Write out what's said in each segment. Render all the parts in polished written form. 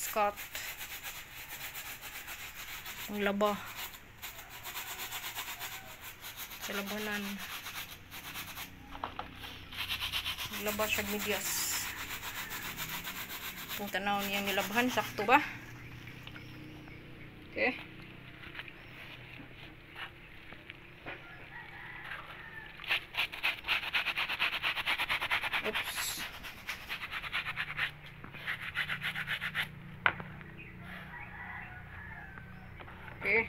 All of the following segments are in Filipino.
Scott. Ang laba. Sa labanan. Ang laba siya medyas. Kung tanaw niyang nilabahan, sakto ba? Okay. Oops. Okay.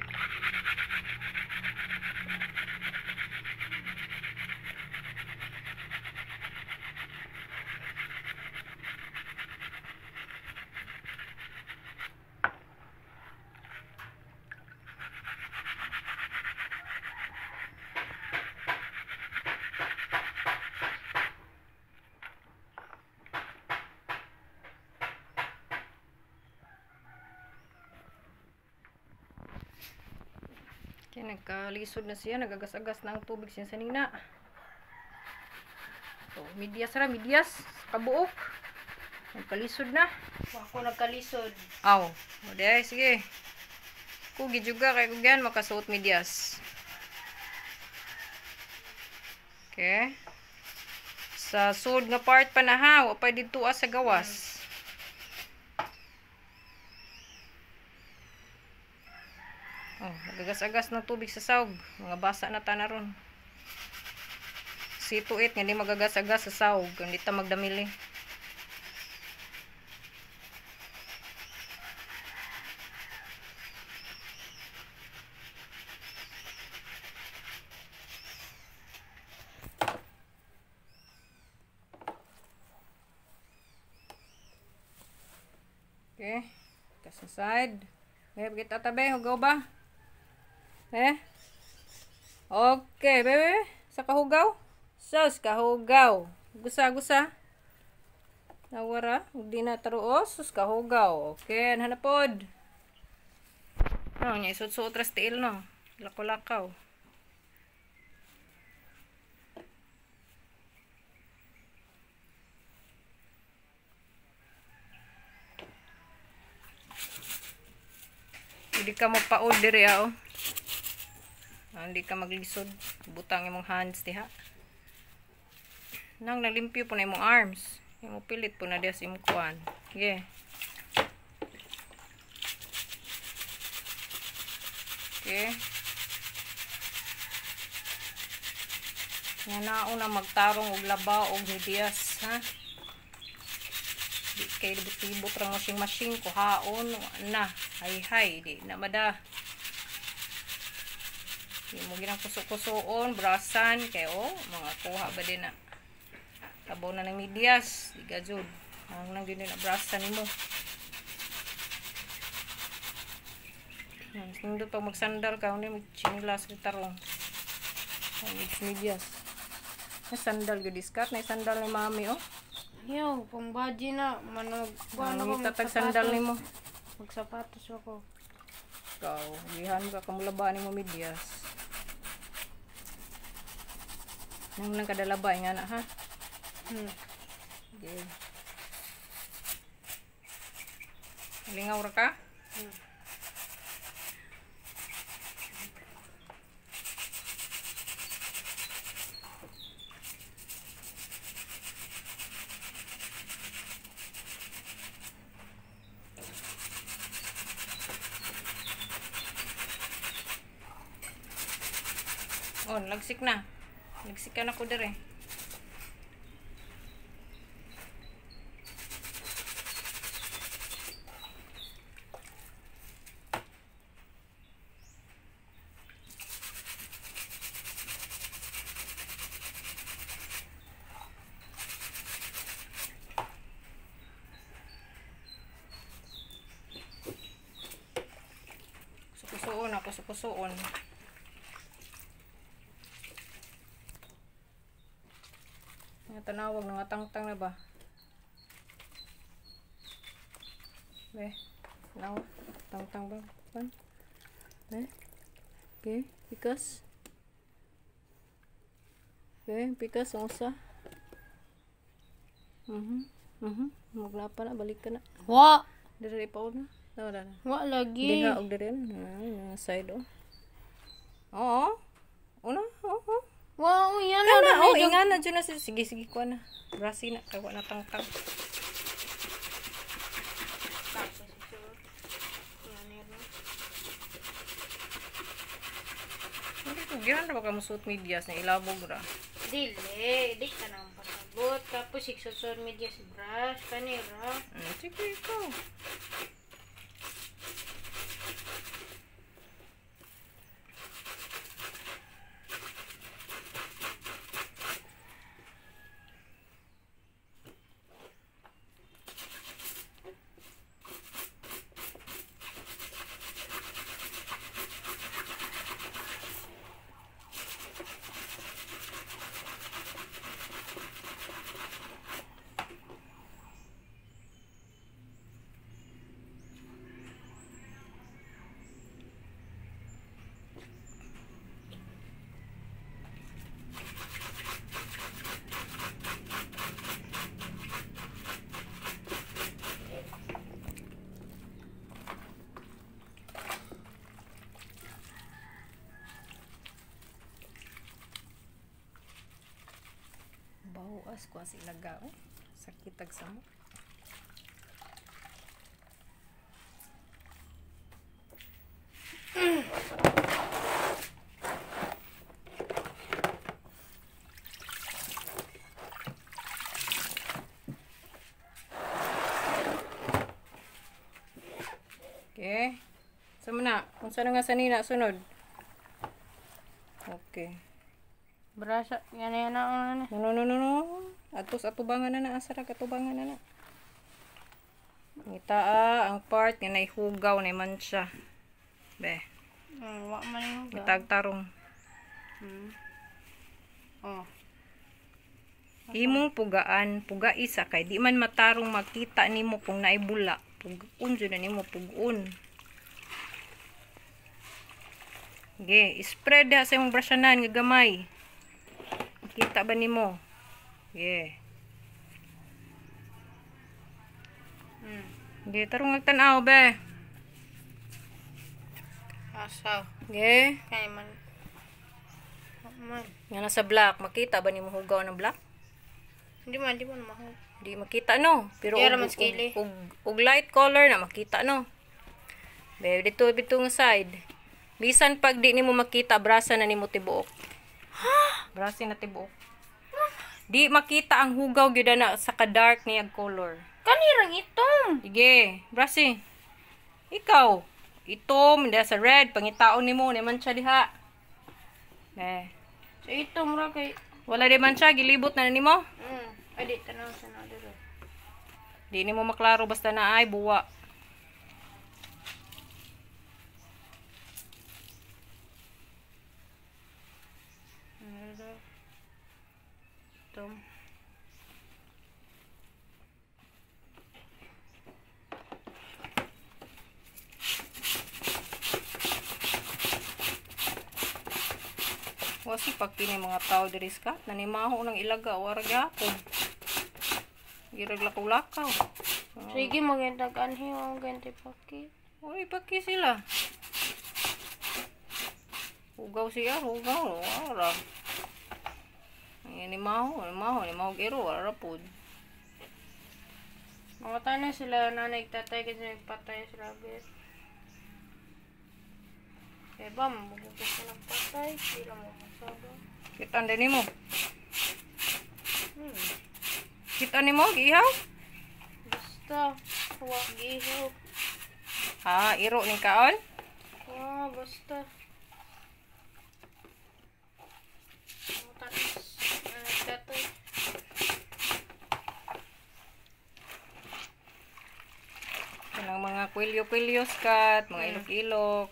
Kaya nagkalisod na siya, nagagas-agas na ang tubig siya sa nina. So, midyas ra, midyas, kabuok. Nagkalisod na. Ako nagkalisod. Aw, o di, sige. Kugi juga kay kugyan, makasuot midyas. Okay. Sa sud nga part pa na ha, wa pa dito sa gawas. Oh, nagagas-agas ng tubig sa saog. Mga basa na ta na ron. See to it, nga di magagas-agas sa saog. Hindi ta magdamili. Okay. Kasi side. Bebe, kita tabi. Hugaw ba? Okay, bebe. Sa kahugaw? Sus, kahugaw. Gusa-gusa. Nawara. Hindi na taruos. Sus, kahugaw. Okay, hanapod. Oh, nya isut-suot ras tiil, no? Lako-lakaw. Hindi ka magpa-order ya, oh. Hindi ka maglisod. Butang imong hands diha. Nang nalimpyo po na imong arms. Imong pilit po na diya sa imong kuwan. Okay. Okay. Nga naon na magtarong og labaw og medyas, ha? Di kay libot-libot rang machine kuhaon na. Hay-hay, di na mada. Di mo ginang kusok-kusoon, brasan, kay mga kuha ba din na. Tabaw na ng medyas, di gajud. Ang nang din na brasan nimo. Nindot pag magsandal ka, hindi mag-chinilas sa tarong. Ang medyas. Na sandal gud iskat, na sandal ni mami, oh. Yo, pang baji na. Manog. Ang itatag sandal nimo. Magsapatos ako. Ikaw, gihan ka kamulabaan mo medyas. Nang lang kadalabay nga na, ha? Okay. Lingaw ra ka? Oh, lagsik na. Nagsikan ako dire. Sukusuon ako, sukusuon. Tanawag nga tangtang na ba? Be, now tangtang ba? Pan? Okay, pikas. Okay, pikas ang usa. Maglapa na, balik ka na. Wa! Diri pa una. Wala na. Wa lagi. Diha og diri na side oh. Oo. Una. Oo. Wow, yan Ana, na. oh, inga na dyan na. Sige, sige, kuha na. Brasi na, kawa na tangtang. Hindi ko, gihan na baka musuot medyas na ilabog ra. Dili, di ka nang pasabot. Tapos social media si brush, kanira. Sige, ikaw. Bawas ko as ilagao. Sakit ag samo. Okay. Sama na. Kung saan nga sanina sunod. Okay. Brush, yan na. No. Atos atubangan na asara katubangan na. Ngita ang part nga naihugaw na man siya. Be. Wa man yung Itag tarong. Oh. Imong pugaan, puga isa kay di man matarong makita nimo kung naibula. Pugun jud na nimo pugun. Okay, spread ha sa imong brushanan nga gamay. Kita ba nimo? Yeah. Okay, tarong magtanaw be. Asaw. Okay. Kaya man. Nga nasa black, makita ba nimo hugaw ng black? Hindi man maho. Di makita no. Pero Kaya raman skili. og light color na makita no. Be dito bitong side. Bisan pag di nimo makita brasa na nimo tibuok. Brasa na tibuok. Di makita ang hugaw gyud na sa ka-dark niyag color. Kanirang itom. Sige, brasi. Ikaw, itom da sa red pangitaon nimo naman siya diha. So itom ra kay. Wala di man siya gilibot na nimo. Ay di tanaw sa na dito. Di nimo maklaro basta na ay buwa. Itom. Wasi pag kini mga tao diris ka, nanimaho ng ilaga o aragapon. Girag lakaw-lakaw. Sige, magandang anhi o ganti paki. Uy, paki sila. Hugaw siya, hugaw. Ara. Nimaho gero, arapod. Mga tanay sila nanay tatay kasi nagpatay sa rabbit. Eh ba, mabubugas ka nagpatay. Sila mo masabi. Kita din mo. Kita ni mo, gihaw? Basta, huwag gihaw. Ha, iro ni kaon? Basta. Mga tanay nagtatay. Kanang mga kwilyo-kwilyo skat, mga ilok-ilok.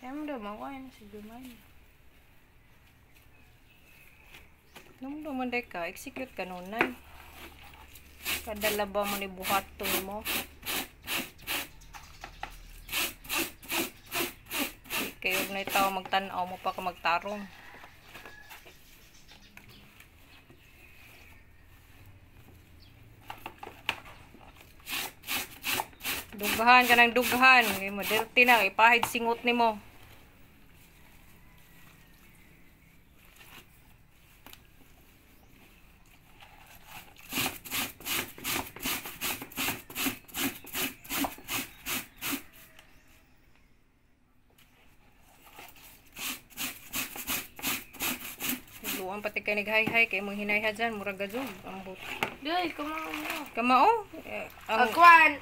Kaya mo daw, makain na si Jumay. Nung dumanday ka, execute ka nunay. Kadala ba mo ni buhato mo? Kayo na itaw magtanaw mo pa ka magtarong. Dughan ka ng dughan. Dirty na. Ipahid singot ni mo. Luan pati ka naghay-hay. Kaya mong hinayha dyan. Murag gajong. Ambot. Day, kumao mo. Kamao? Agwan,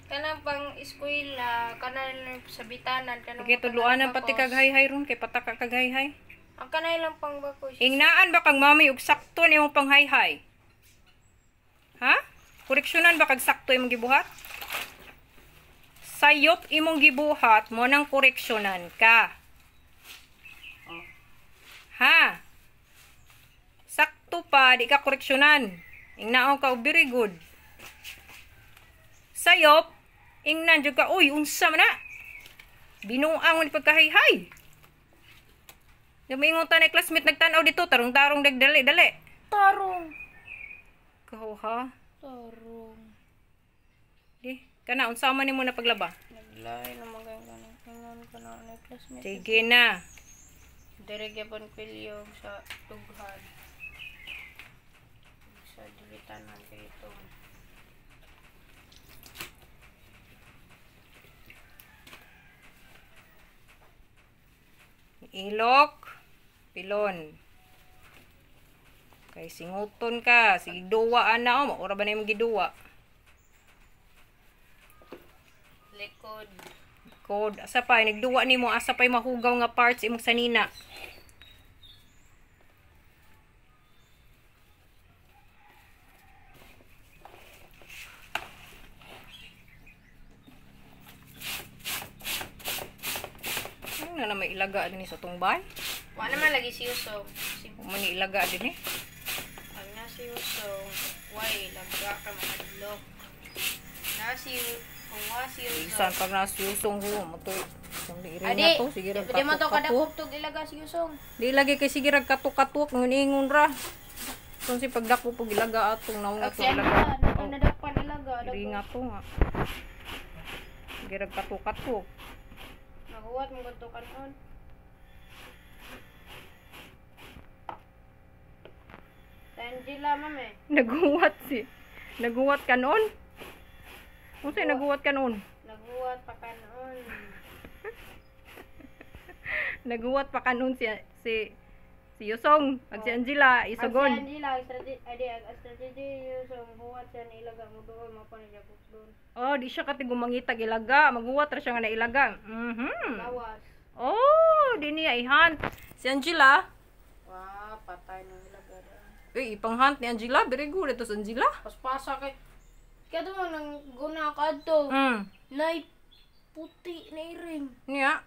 kanang pang eskwela, kanang sa bitanan, kanang Sige, tudluanan pati kaghay-hay ron. Kay pataka kaghay-hay. ang kanay lang pang bakos. Ingnaan ba kang mami og sakto ni mong panghay-hay? Ha? Koreksyonan ba kag sakto imong gibuhat? Sayop imong gibuhat mo nang koreksyonan ka. Ha? Sakto pa, di ka koreksyonan. Ingnaon ka, very good. Sayop, ingnan jud ka, uy, unsa man na? Binuang ni pagkahay-hay. Gamingon ta na classmate nagtanaw dito, tarong-tarong dagdali-dali. Tarong. Kaho ha? Tarong. Di, kana unsa man nimo na paglaba? Naglay na magandang kanang kanang na classmate. Sige na. Dire gyapon pilyo sa tughan. Sa dilitanan kay ito. Ilok, pilon. Kay singuton ka, sige duwa ana o, ora ba na imong giduwa? Likod. Code, asa pa nagduwa nimo, asa pa mahugaw nga parts imong sanina. Ano na may ilaga din sa tungbay? Wa naman lagi si Usong. Si Mo ni ilaga din eh. ang na si Usong. Why lagga ka makadlok. Na si kung wa si Isan Usong. pag nasyusong ho, motoy. Kung di rin Adi, na to, sige rag di mo to kada katuk-katuk. kuptog ilaga si Usong. Di lagi kay sige rag katuk-katuk, ngungingon ra. Kung si pagdako po gilaga atong naong nga to Aksyan ilaga. na nadakpan ilaga. Diri nga to nga. Sige rag katuk-katuk. Nahuwat mo ganto kanon. Angela mame. Naguwat ka noon? Kung sa'yo naguwat ka noon? Nahuwat pa kanon. Naguwat pa ka noon si Yusong. Pag si Angela, Si isugon. Angela, strategy yung huwat siya na ilaga mo doon. Mapanagabot doon. Oh, di siya kati gumangitag ilaga. Maguwat ra siya nga na ilaga. Lawas. Oh, di niya i-hunt. Si Angela, Wow, patay ng ilaga doon. ipang-hunt ni Angela. Very good. Ito si Angela. Paspasa kay kaya doon nang guna ka to. Nay puti na iring. Niya.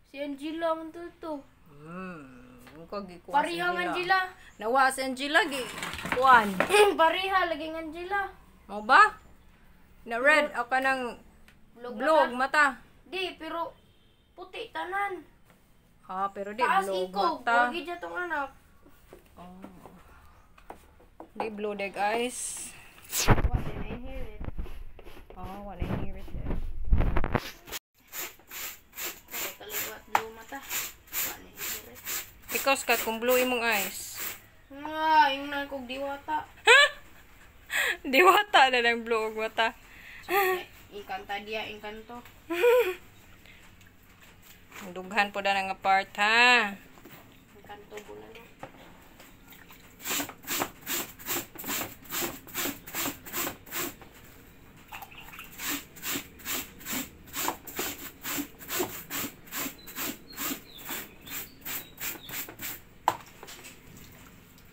Si Angela man to. Parihang Parihang Angela. Nawa si Angela. Kuan. Pariha laging Angela. Mau ba? Na red. O ka ng blog mata. Di, pero puti tanan. Ha, pero di Taas blog iko. mata. Huwag dyan tong anak. Di blue deg eyes. What did I hear it? Oh, wanna hear it there. Kaya kaliwat blue mata. What did I hear it? Because kat kung blue imong eyes. Nga, yung nan kog diwata. Diwata na lang blue og mata. Inkanta dia, inkanto. Dughan po na nga part ha. Inkanto bulan.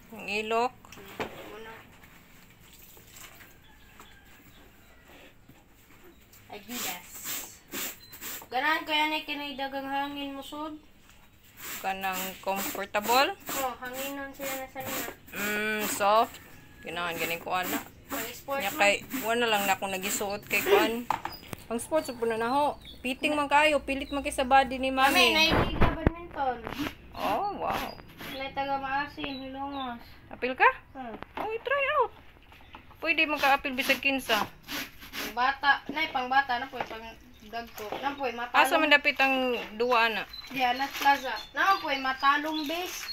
Ang ilok. Muna. Adidas. Ganahan ko yan kinay dagang hangin mo sud. Kanang comfortable. Oh, hanginan sila na sanina. Soft. Ganahan ganing ko ana. Pang sport Nya mo. kay wala lang na akong nagisuot kay kuan. Pang sports po na ho. Piting man kayo, pilit man kay sa body ni Mami, mami. nailiga badminton. Oh, wow. Nay taga maasim, hilongos. Apil ka? Hmm. Oh, try out. Pwede man ka apil bisag kinsa. bata. Nay, pang bata. Na po, pang dagko. Na po, matalong. Asa man dapit ang duwa na? Diyan, Las Plaza. Na po, matalong base.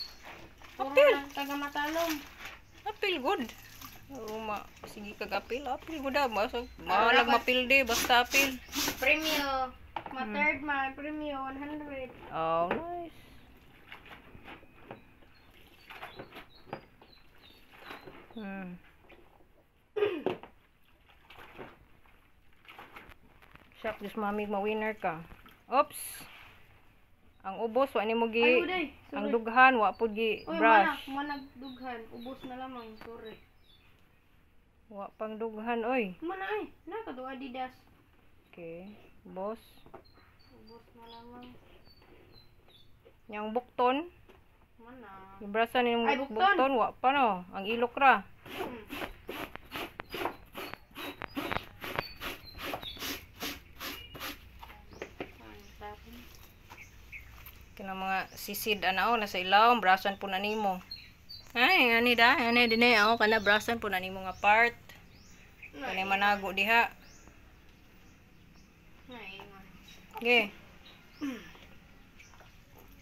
Puro Apil. lang taga matalong. Apil good. Ruma, sige kag-apil. Apil good ah. Mahalag mapilde, basta apil. Premio. Ma-third man. Premio, 100. Oh, nice. Shock, just mami, ma-winner ka. Oops. Ang ubos, wa ni mo gi. Ay, uday. Ang dughan, wa po gi Uy, brush. managdughan. Ubos na lamang. Sorry. Wa pang dughan, oy. Mana ay. Nakado Adidas. Okay, boss. Ubos na lamang. Yang bukton. Mana. Yung brasa ni Ay, bukton. bukton, wa pa no. Ang ilok ra. Kina mga sisid anao nasa ilaw, brasan po na nimo. Ay, ngani da, ngani dinay ako kana brasan po na nimo nga part. Kani manago diha. Naingon. Okay.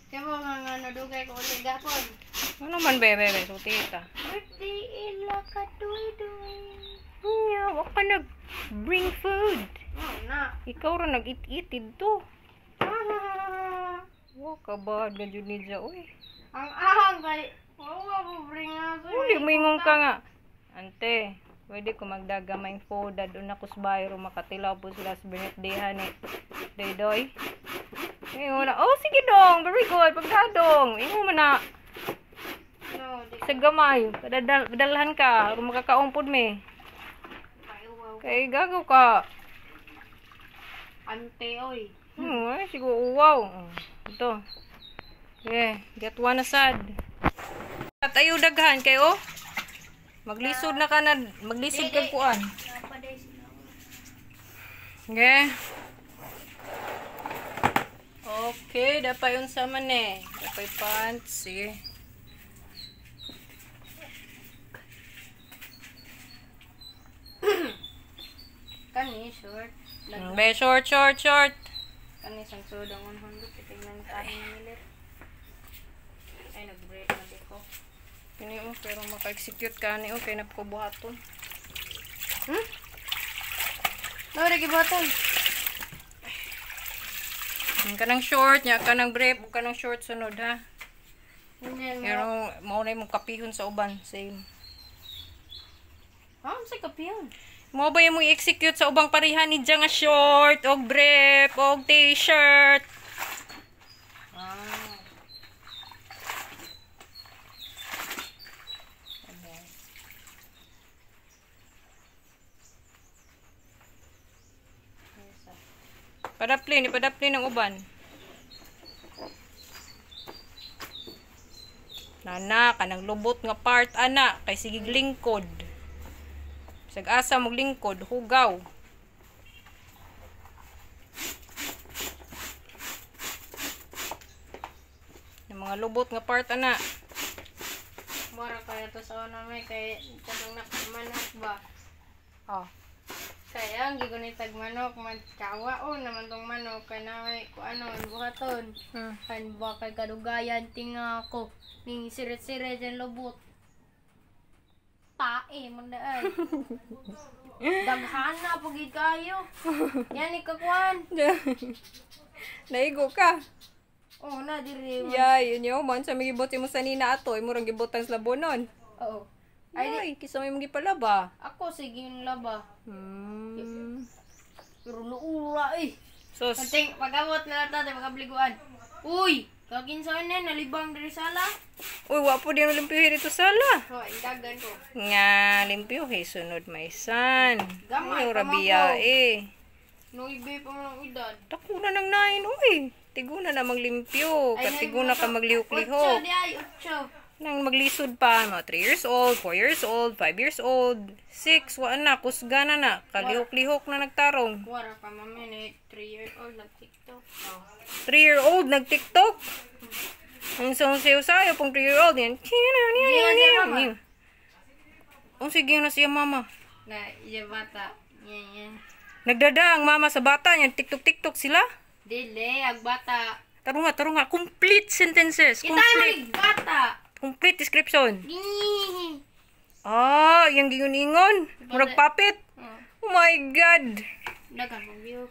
Kaya mo nga nadugay ko ulit gapon. Ano man bebe, suti ka. Birthday ila ka duy-duy. Yeah, wa ka nag bring food. Oh, na. Ikaw ra nag-it-itid to. Wa ka ba na jud ni ja oy. Ang ahang kay wow, bring us. Uli mingon ka nga. Ante, pwede ko magdagamay food adun ako sa bayro makatilaw po sila sa birthday ni Doy. Ngayon na, oh sige dong, very good, pagdadong. Ingo man na. No, di Sa gamay, padalhan ka, aron makakaumpod me. kayo wow. Kay gagaw ka. Ante oy. Ay, siguro wow. Ito. Yeah, get one aside. At ayo daghan kay oh. Maglisod na ka na, maglisod kag kuan. Napaday sila. Okay. Okay, dapat yun sa man eh. Dapat pants eh. Kani short. Be, short. Kani sang sudang 100 tingnan tayo ng milit. Ay nag-break na dito. Kini mo, pero maka-execute ka ni okay na po buhaton. Nora gibaton. Kanang short, nya kanang brief, kanang short sunod ha. Hindi Pero mao na imong kapihon sa uban, same. sa kapiyon. Mo ba yung i-execute sa ubang pareha ni nga short, og brief, og t-shirt. Padapli ng uban. Nana, kanang lubot nga part, ana, kay sige lingkod. Sag-asa mong lingkod, hugaw. Yung mga lubot nga part, ana. Mara kaya to sa una may kay kanang nakamanak ba? Oh. Kaya ang gigunitag manok magkawa o naman tong manok kay na may ano buhaton. Kan ba kay kadugayan tinga ko ning sirit-sirit ang lubot. Tae man daan. Daghana pugid kayo. Yan ikakuan. Naigo ka. Oh na diri. Yay, yun yung man sa mga gibot mo sa nina ato, imo rang gibot ang slabonon. Oo. Ay, kisa may mga gipalaba. Ako sige yung laba. Pero nuura eh. Sos. Kating pag-abot na lang tayo magabliguan. Uy! Kakinsa na nalibang dari sala. Uy, wapo din limpyo dito sala. Oh, indagan ko. Nga, limpyo sunod may san. Gamay, Ay, rabia eh. Nung ibe pa mo ng edad. Takuna ng nain, uy. Tiguna na maglimpyo. Katiguna ka maglihok-lihok. 8 di ay, 8. Nang maglisod pa, mga 3 years old, 4 years old, 5 years old, 6, wala na, kusga na, kalihok-lihok na nagtarong. Wala pa mami ni 3 years old nag-TikTok. Oh. 3-year-old nag-TikTok. Ang sayo-sayo pong 3-year-old yan. Ang sige na siya mama. Na, iya bata. Yan, yan. Nagdada ang mama sa bata niya. TikTok sila. Dili, ag bata. Tarong nga. Complete sentences. Kita Complete. yung bata. Complete description. Gini. Ah, yung gingon-ingon. Murag papit. Oh my God. Dagan mong view.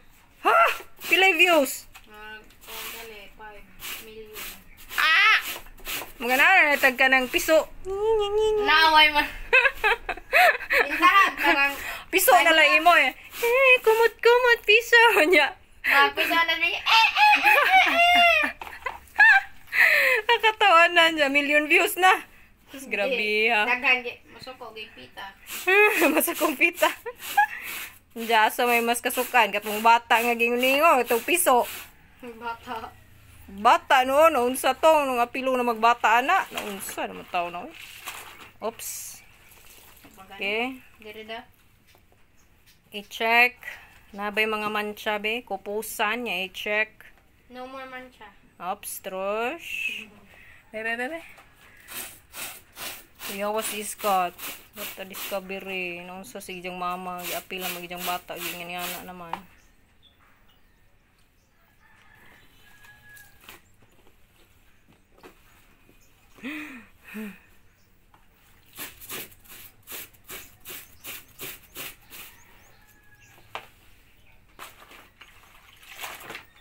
Ha? Pilay views. Dali, 5 million. Ah! Mga nanatag ka ng piso. Naaway man. Pintahan ka ng... Piso na lang imo eh. Kumot, piso niya. Pisa na rin. Nakatawanan niya. Million views na. Tapos grabe ha. Dagan, masoko, gipita. Masa kumpita. Diya sa may mas kasukan. Katong bata nga ginguningo. Itong piso. Bata. Bata noon. Naunsa to. Nung apilo na magbata na. Naunsa naman tao na. Oops. Okay. Gerida. I-check. Nabay mga mancha be. Kupusan niya. I-check. No more mancha. Oops. Trush. Be. Iyawas iskat. Bata discovery. Noon sa sigjang mama. Iapil na magigjang bata. Ganyan yana naman.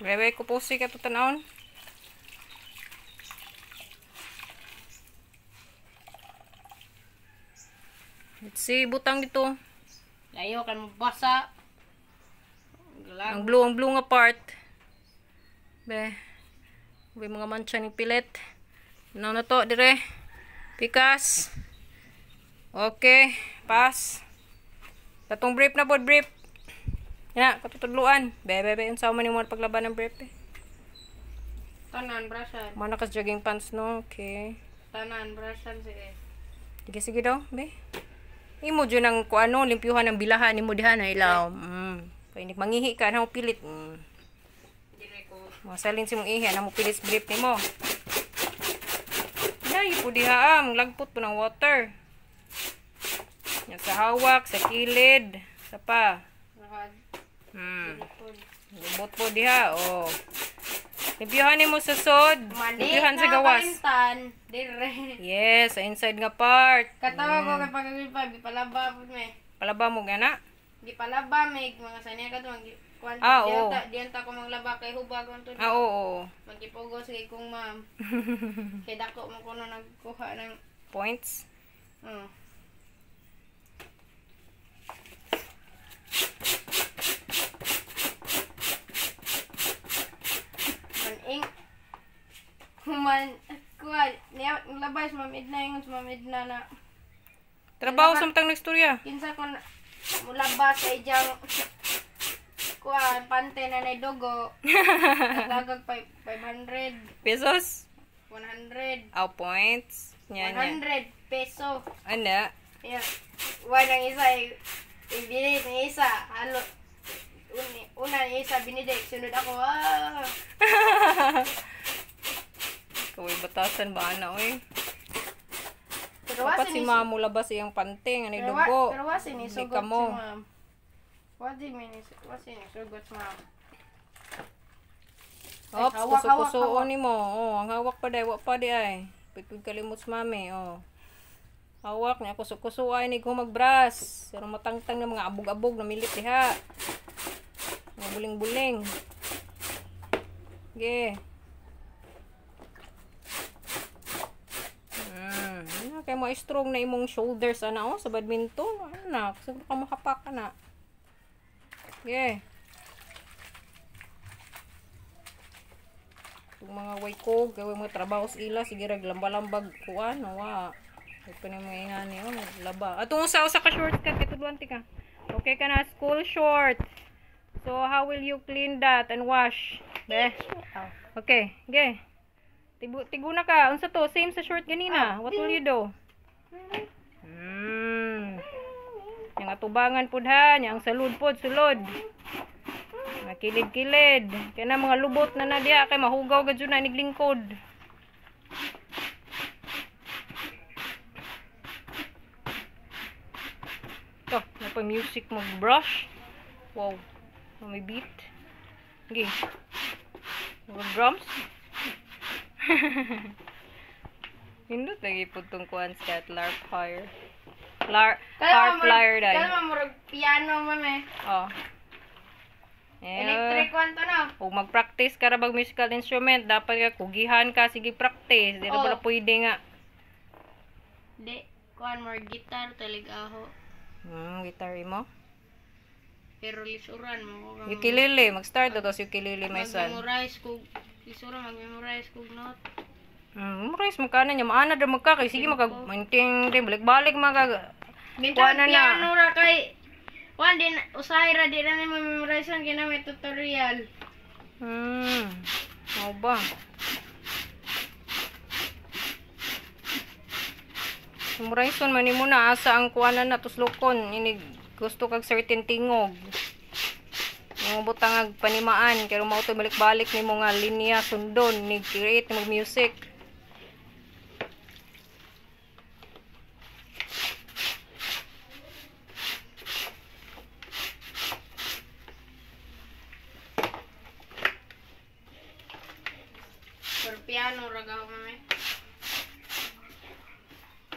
Bebe, kupusi ka ito tanawon. Let's see, butang dito. Layo kan mabasa. Ang blue nga part. Be. May mga mancha ni pilit. Ano na to, dire. Pikas. Okay, pass. Katong brief na po, brief. Yan, katutudluan. Be, unsa man yung mga paglaban ng brief eh. Tanan, brasan. Mana kas jogging pants no, okay. Tanan, brasan, sige. Sige daw, be. Imo dyan ang kuano, limpyuhan ng bilahan ni mo diha na ilaw. Kaya mangihi ka na mo pilit. Dire ko. Masalin si mong ihi na mo pilit sa brief ni mo. Dahil po diha lagpot po ng water. Yan sa hawak, sa kilid, sa pa. Rahad. Lubot po diha, oh. Limpyuhan ni mo sa sod. Limpyuhan sa gawas. Dire. Yes, sa inside nga part. Katawa ko kay pagagilpa, gipalaba po me. Palaba mo gana? Gipalaba me, mga sanya ka to, Oo. diyan ta ko manglaba kay hubag on to. Oo. Magipugos kay kung ma'am. Kay dako mo kuno nagkuha ng Points. Maning kuman kuha niya labas mamid na yung mamid na Trabaho sa matang nagstorya. kinsa ko mulabas kay jang kuha pante na nay dugo nagagag 500 Pesos? 100 Points. Yan. 100 peso. Ano? Yeah. Wanang isa ibinit ni isa halo una ni isa binidik sunod ako Kaway batasan ba ana oy? Pero Dapat wasin si ni mamo labas iyang panting ani dugo. pero wasin ni Hindi sugot ka si mo. ma'am. Wasin ni sugot si ma'am. Ops, hawak, kuso-kuso hawak. ni mo. Oh, ang hawak pa day, wa pa di ay. Pipig kalimot sa mami, oh. Hawak niya kuso-kuso ay ni ko magbras. Pero matangtang na mga abog-abog na milit diha. Mga buling-buling. Ge. Kaya mo strong na imong shoulders ana oh sa badminton. Anak, siguro ka makapak na. Ge. Itong mga way ko, gawin mga trabaho sa ila, sige rag lamba-lambag kuan, wa. Ito na mga ingani, oh, laba. Atong usa ka shorts ka, kitudwan ka. Okay ka na, school short. So, how will you clean that and wash? Be. Okay, ge. Tiguna ka, unsa to? Same sa short ganina. What will you do? Yang atubangan pud ha, yang salud pud, sulod. Kilid-kilid. Kaya na mga lubot na diya kay mahugaw gadyo na niglingkod. Ito, napa music mag-brush. Wow. May beat. Okay. Drums. Hindot lagi po itong kuhan sa LARP fire. Harp lyre dahil. Kaya murag piano mame. Oh. Electric one to na. Kung mag-practice ka ra bag musical instrument, dapat ka kugihan ka, sige practice. Di na pala pwede nga. Di, kuhan more guitar, taligaho. Guitar mo? Pero lisuran mo. Ukulele, mag-start na tapos ukulele may son. Mag-memorize kog, lisuran mag-memorize kog note. Memorize mo ka na niya, maana na magkakay. Sige, mag-mainting din, balik-balik mga Minsan piano ra kay, kuhan din, usahay ra, di na ni memorize ang may tutorial. Ano ba? Memorize man ni mo na, asa ang kuhanan na, tuslokon, ini gusto kag certain tingog. Yung butang panimaan, kaya mo ito balik-balik ni mga linya, sundon, ni create ni music. Pero piano ragaw mame.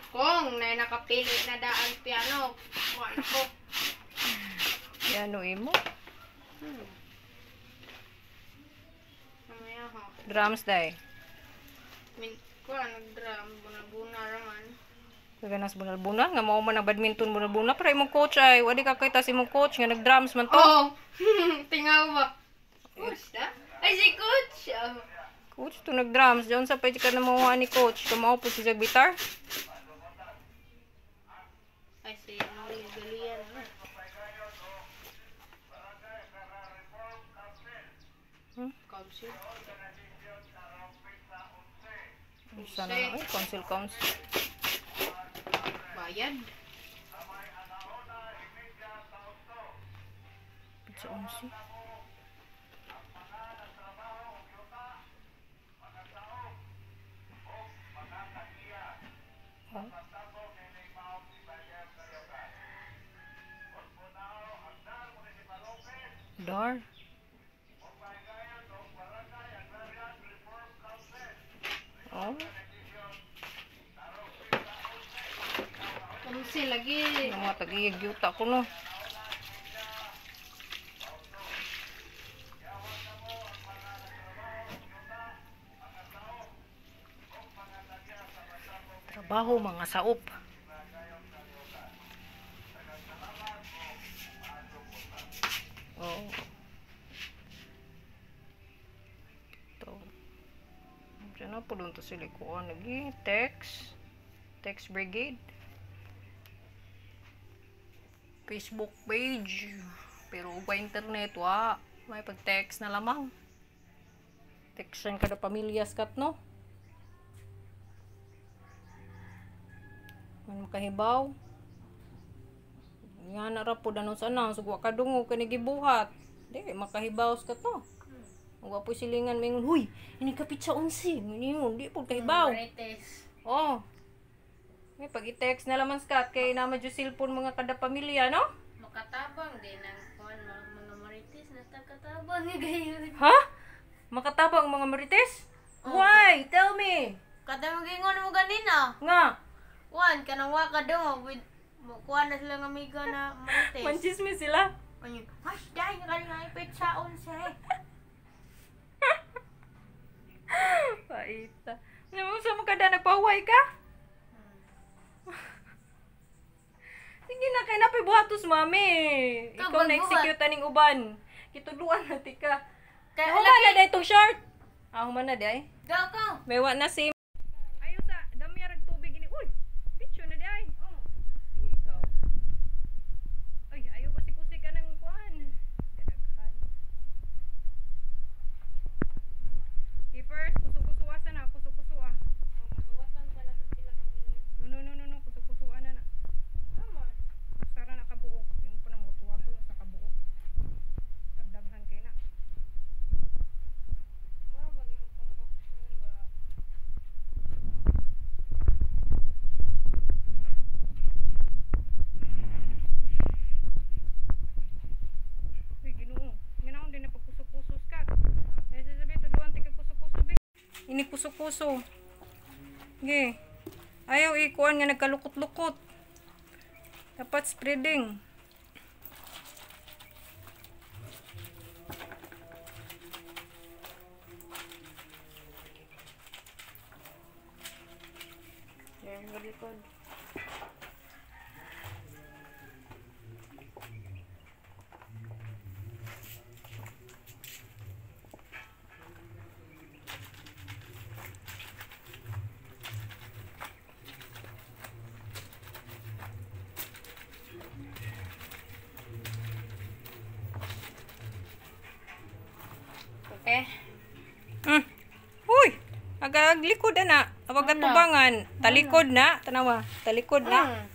Kung na nakapili na daan piano, wala ko. Piano imo? Mamaya ho. Drums day. Kuha nag-drum, bunal-bunal raman. Kaganas bunal-bunal, nga mao man ang badminton bunal-bunal. Pero imong coach ay, wadi ka kita si imong coach, nga nag-drums man to. Oo! Tingaw ba? Coach na? Ay, si coach! Coach to nag-drums, diyon sa pwede ka na makuha ni coach. Kumao po si Jagbitar. Ay, si Galian. Council. Sana na, ay, council. Bayad. Pizza 11. Oh. Dar. Oh. Council lagi. Yung mga tag-iyag yuta ko no. Trabaho mga saop. Oh. Ito. Diyan na po doon to sila kuha lagi. Text Brigade. Facebook page. Pero ba internet, may pag-text na lamang. Textan kada pamilyas kat no. Man makahibaw. Nga na ra po danon sana sugwa ka dungo kani gibuhat. Di makahibaw kat no. Wa po silingan mingon, huy, ini ka pizza 11. Mingon, di po kahibaw. Oh. May pag-i-text na lamang skat kay na madyo cellphone mga kada pamilya, no? Makatabang din ang mga marites na katabang ni gayon. Ha? Makatabang mga marites? Why? Tell me. Kada magingon mo ganina. Nga. Wan kanang wa ka dong with kuha na sila ng amiga na marites. Manchismis sila. Ayun. Mas dai nga nga pizza 11. Paita. Naman sa mga kada nagpahuay ka? Sige na, kay napay buhatos, mami. Ikaw na-execute aning uban. Kituluan na, tika. Kaya Human na day itong short. Human na day. Go, go. May wa na si... Ayaw sa, dami yarag tubig ini. Uy, bitcho na day. Ikaw. Ay, ayaw ba si kusik ka ng kuhan? Kadaghan. First, kusukusuasan na, kusukusua. Magawatan pala sa sila kami. No, kusukusuan na na. Sara nakabuok. Yung po nang wato-wato sa kabuok. Tagdaghan kayo na. Ini puso-puso. Okay. Ayaw ikuan nga nagkalukot-lukot. Dapat spreading. Yan, galikod. Okay. Uy! Agaglikod na. Awag tubangan. Talikod na. Tanawa. Talikod na.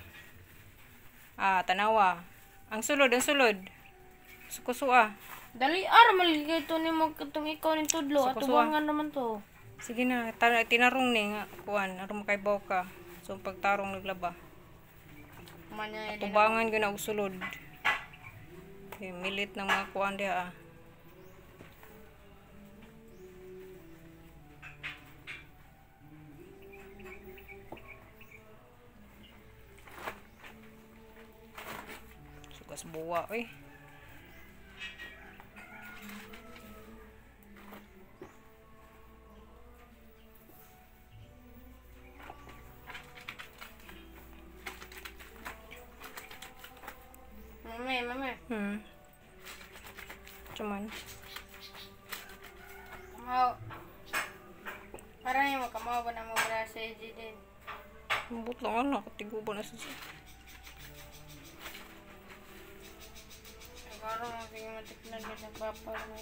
Tanawa. Ang sulod, ang sulod. Sukusua. Dali, maligay to ni mo katong ikaw ni Tudlo. At tubangan naman to. Sige na. Tinarong ni nga. Kuan. Aron kay Boka. So, pagtarong naglaba. Tubangan ka na og sulod. Okay, milit ng mga kuan diha. Sugas buwa eh. Mame. Cuman. Kamao. Para niyo kamao ba na mo bra sa din. Mabot lang anak. Katigo ba na sa siya? Agaro mo sige matiknan ka sa papa mo.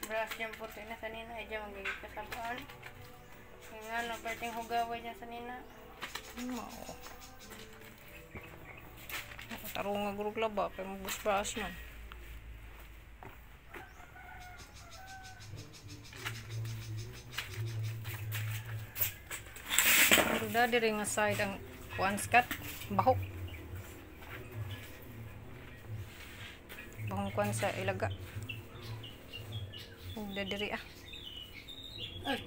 Bras yung puti na sa nina. Ay dyan magiging kasabaan. Nga no, perting hugaway niya sa nina. Oo. Tarong nga gurug laba. Kaya magbus-bras man. Dadi rin nga side ang one scat. Bahok. Bahong kuan sa ilaga. Dadi rin Ay.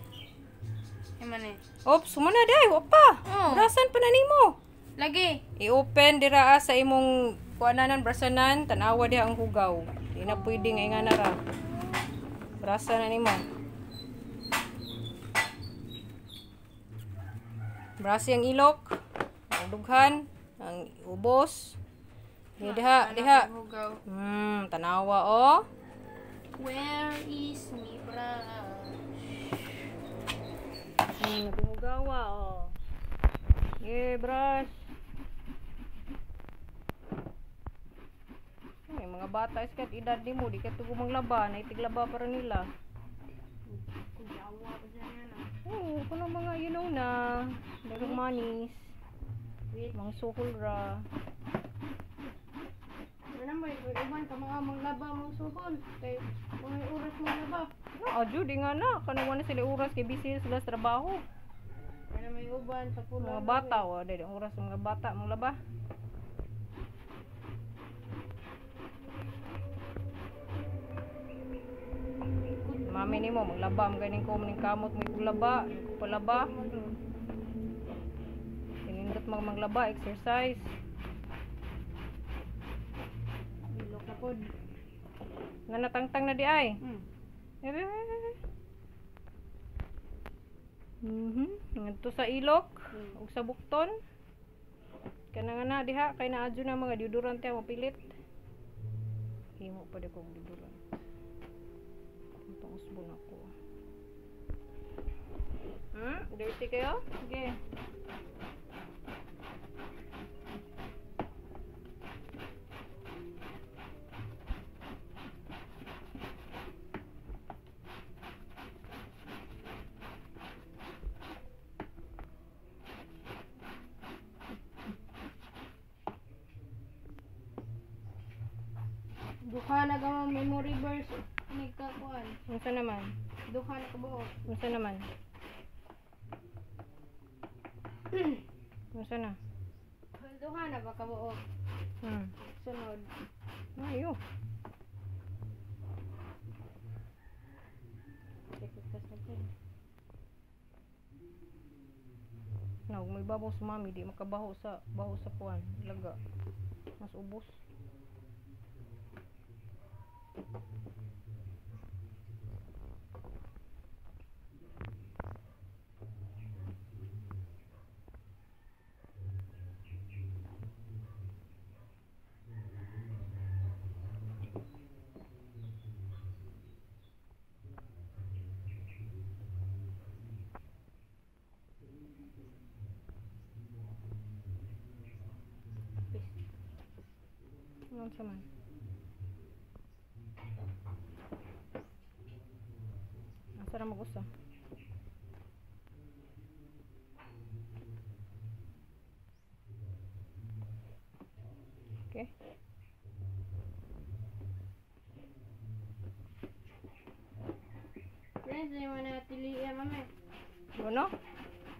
Iman eh. Ops, sumana day. Wapa. Brasan pa na nimo. Lagi. I-open dira sa imong kuananan brasanan. Tanawa diha ang hugaw. Di na pwede nga nga nara. Brasa na nimo. Brasi ang ilok, ang dughan, ang ubos. Diha. Hugaw. Tanawa oh. Where is me brush? Hugawa oh. Brush. Ay, mga bata iskat edad nimo di ka tugo manglaba, naitiglaba para nila. Kuyawa pa dyan yan Kuno mga na. Dagang manis. Mga sukol ra. Ano ba, iban ka mga manglaba mong suhol. Kaya kung may oras manglaba. Di nga na. Kanuwa na sila oras kay busy sila sa trabaho. Ano may uban sa pulo. Mga bata, dahil ang oras ng mga bata manglaba. Mami nimo maglaba ang ganing ko maning kamot mo ikulaba, palaba. Inindot maglaba, exercise. Ilok na pod. Nga natangtang na di ay. Ngadto sa ilok ug sa bukton. Kana nga na diha kay naadyo na mga deodorant mo pilit. Himo pa di kong deodorant. Usbon ako. Dirty kayo? Sige. Dukha na ka mga memory verse. Nagkakuan. Unsa naman? Dukha na ka buo. Unsa naman? Unsa na? Dukha na ba ka buo? Sunod. Ayo. Na, may babaw sa mami, di makabaho sa kuwan. Laga. Mas ubos. Ano sa man? Asa na mag-usa? Okay. Friends, ay mo na tiliya, mami. Ano?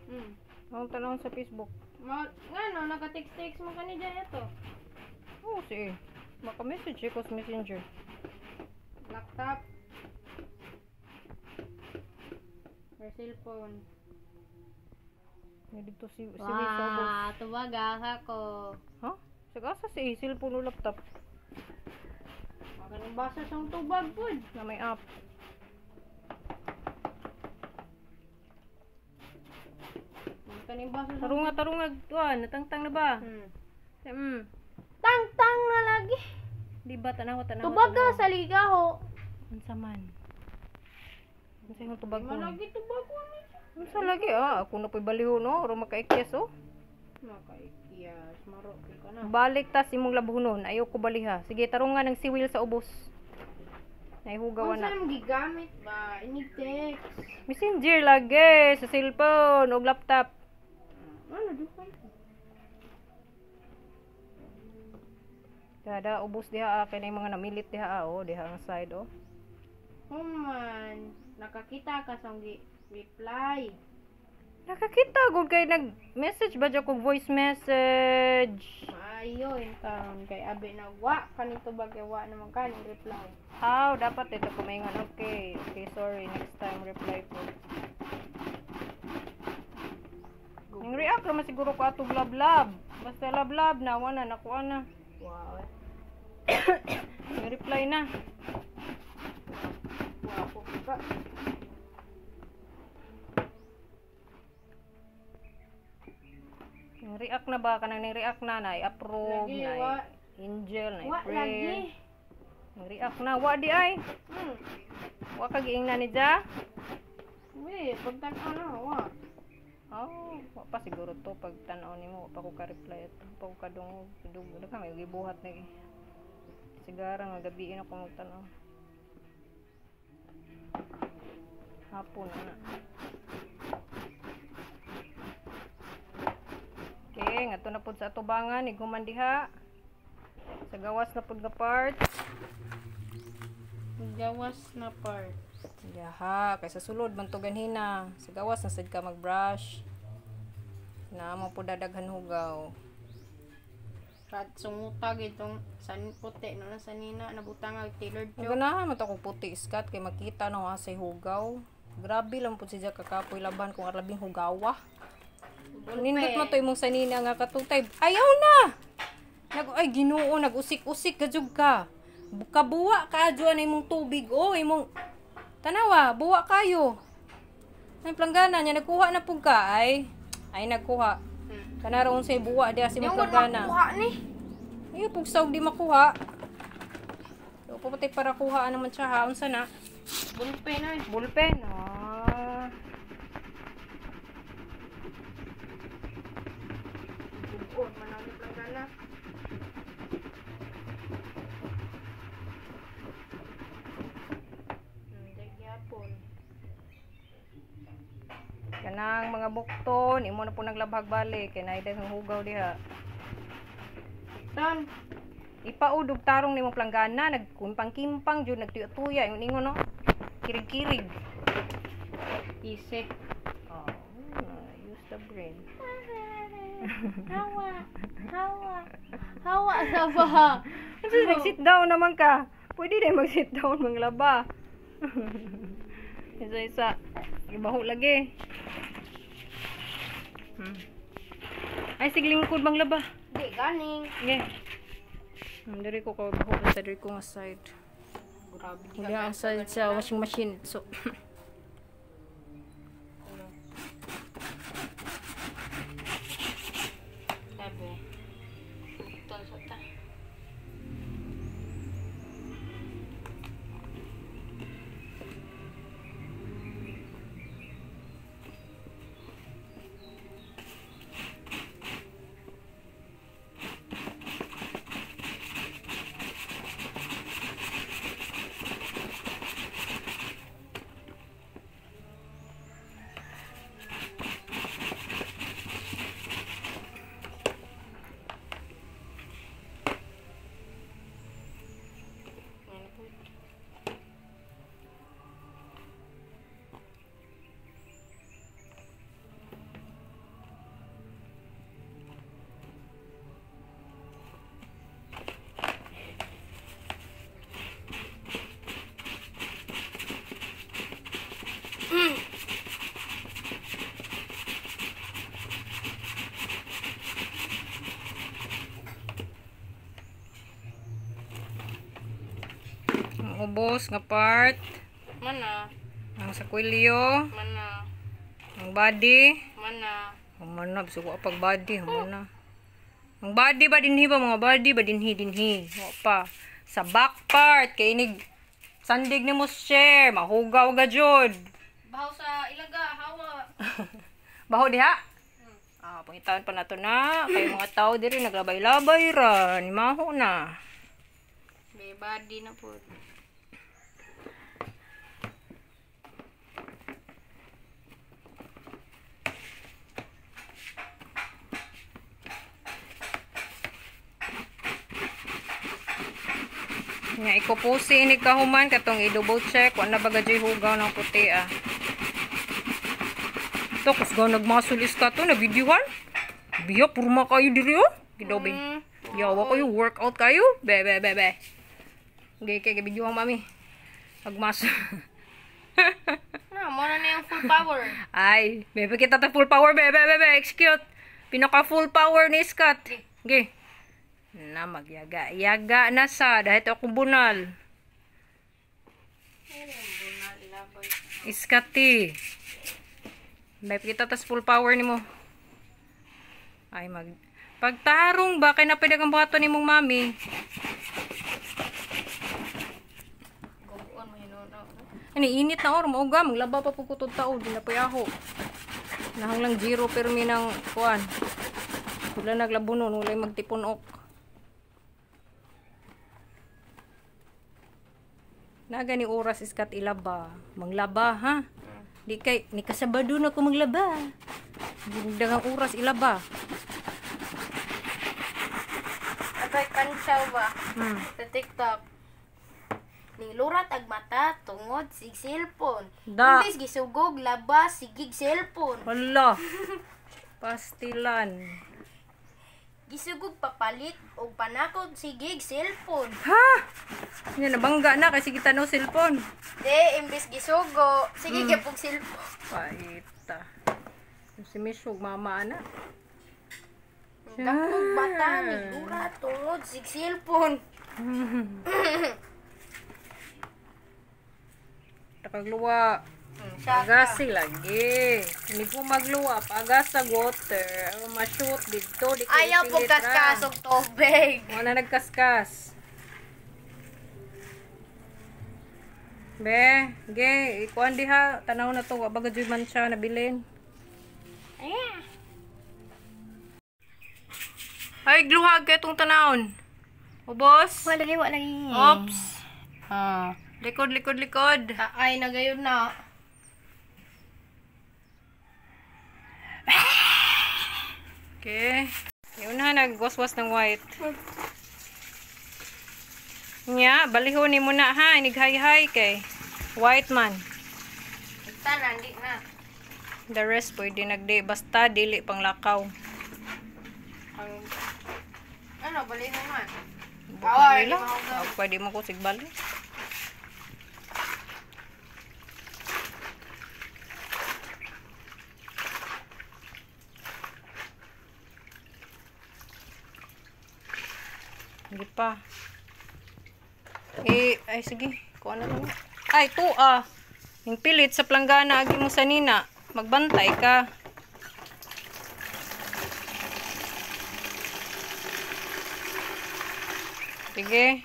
Hmm. Ang tanong sa Facebook. Nga no, naka-text-text mo kanina ito. Oo, sige. Maka-message ko sa messenger. Laptop. Or cellphone. May dito si Will sa ubos. Tuwaga ko. Ha? Sagasa si cellphone o laptop Maganong basa sa tubag po. na may app. Kaning basa sa Tarunga, tuwan. Natangtang na ba? Hmm. Tang-tang na lagi. Di ba? Tanawa. Tubaga sa ligaho. Unsa man? Unsa yung tubagon? Malagi tubago ni. Unsa lagi Ako na po'y baliho no? Oro makaikyas Makaikiyas. Maro ka na. Balik tas imong labuhon. Ayaw ko baliha. Sige, tarunga ng siwil sa ubos. Naihugawan na. Kung saan gigamit ba? Ini-text. Messenger lagi sa cellphone o laptop. Ano dukan? Kada ubos diha kay na yung mga namilit diha diha ang side Man, nakakita ka sa reply. Nakakita gud kay nag-message ba ko voice message. Maayo yung taon kay abi na wa kanito bagay wa naman kaning reply. Dapat ito kumaingon. Okay, sorry. Next time reply ko. Yung react naman siguro ko atong love. Basta love na wala nakuha na. Wow. Yung reply na. Wow ka. Yung react na ba kanang react na i-approve Lagi, na wa. angel na Wa i-prayer. lagi. Yung react na wa di ay. Wa ka giing na ni ja. Pagtanaw na wa. Wa pa siguro to pag tan-aw nimo wa pa ko ka-reply at pa ko kadungog ka may gibuhat na sigara nga gabiin ako magtan-aw. Hapon na. Okay, ngato na pud sa atubangan iguman diha. Sa gawas na pud nga part. Gawas na part. Yaha, kay sa sulod man to ganhina. Sa gawas na sad ka mag-brush. Na mo pud dadaghan hugaw. Kat sungutag itong san puti no na sanina nabutang tailored Ang chok. ganahan man to kung puti iskat kay makita no asay hugaw. Grabe lang pud siya kakapoy laban kung arabing hugawa. Nindot mo to imong sanina nga katutay. Ayaw na. Ay Ginoo, nag-usik-usik gajug ka. Kabuwa ka adyo na imong tubig imong tanawa, buwa kayo. Ay planggana nya nagkuha na pug ka ay nagkuha. Kanara unsay buwa diha si planggana. Kuha ni. Ay pug saog di makuha. Do pa patay para kuha naman siya ha unsa na? Bulpen ay. Bulpen. Bugod man ang planggana. Kanang mga bukton, imo na po naglabhag balik kay naay daghang hugaw diha. Tan. Ipaudog tarong nimo planggana, nagkumpang-kimpang jud nagtuya-tuya yung ingon no. Kirig-kirig. Isik. Use the brain. Hawa sa ba? Kasi nag-sit down naman ka. Pwede din mag-sit down manglaba. Isa-isa. Ibaho lagi. Ay, sige lingkod bang laba. Di, ganing. Yeah. Dari ko bahog sa dari ko nga side. Grabe, di Hindi ang side sa washing machine. So, Sabi. Tol sa ta. ang ubos nga part. Mana? Ang sakwilyo. Mana? Ang body. Mana? Ang mana. Biso ko pag body. Ang mana. Ang body ba dinhi ba? Mga body ba dinhi. O pa. Sa back part. Kay inig. Sandig ni mo share. Mahugaw ga jud. Bahaw sa ilaga, hawa. Baho diha? Pangitaan pa na to na. Kay mga tao diri naglabay-labay ra. Ni maho na. May body na po. Nga ikupusi ini kahuman katong i-double check wala ba gadyoy hugaw ng puti ah. To kusgaw nagmasulis ka to na videohan. Biya purma kayo diri oh. Gidobi. Yawa kayo workout kayo. Be. Gay kay video ang mami. Magmaso. Na, mo na yung full power. Ay, bebe kita ta full power be. Execute. Pinaka full power ni Scott. Okay. Na magyaga. Yaga na sa dahil akong bunal. Iskati. Bebe kita tas full power nimo. Ay pagtarong ba kay napay dagang buhaton nimong mami. Ani init na or mauga maglaba pa pug kutud tao di na payaho. Nahanglang zero permi ng kuan. Wala naglabunon, wala magtipunok. Na gani oras iskat ilaba, manglaba ha. Di kay ni kasabado na ko maglaba. Dagang oras ilaba. Abay kansaw ba? Sa TikTok. Ning lurat ag mata tungod sig cellphone. Da. Imbis gisugog labas sigig cellphone. Hala. Pastilan. Gisugog papalit og panakot sigig cellphone. Ha? Yan nabangga na kasi kita no cellphone. De imbis gisugo sigig gyapon cellphone. Paita. Si Mishog mama ana. Dakog bata ning lurat tungod sig cellphone. Takagluwa. Agasi lagi. Hindi po magluwa. Pagas sa water. Ma-shoot dito. Di Ayaw po kaskasog tubig. Wala nagkaskas. Be, ge, ikuan diha. Tanaw na to. Wabaga dyan man siya nabilin. Ayan. Ay, gluhag kaya itong tanawon. O, boss? Wala lagi. Oops. Likod. Ay, nagayon na. Okay. Yun na, nagwaswas ng white. Nya, balihon ni mo na ha. Inighay-hay kay white man. Ita na, hindi na. The rest pwede nagdi. Basta dili pang lakaw. Ano, bali naman. Bukan nila. Pwede mo ko sigbali. Hindi pa. Ay sige. Kuha na lang. Ay, to yung pilit sa planggana, agi mo sa nina. Magbantay ka. Sige.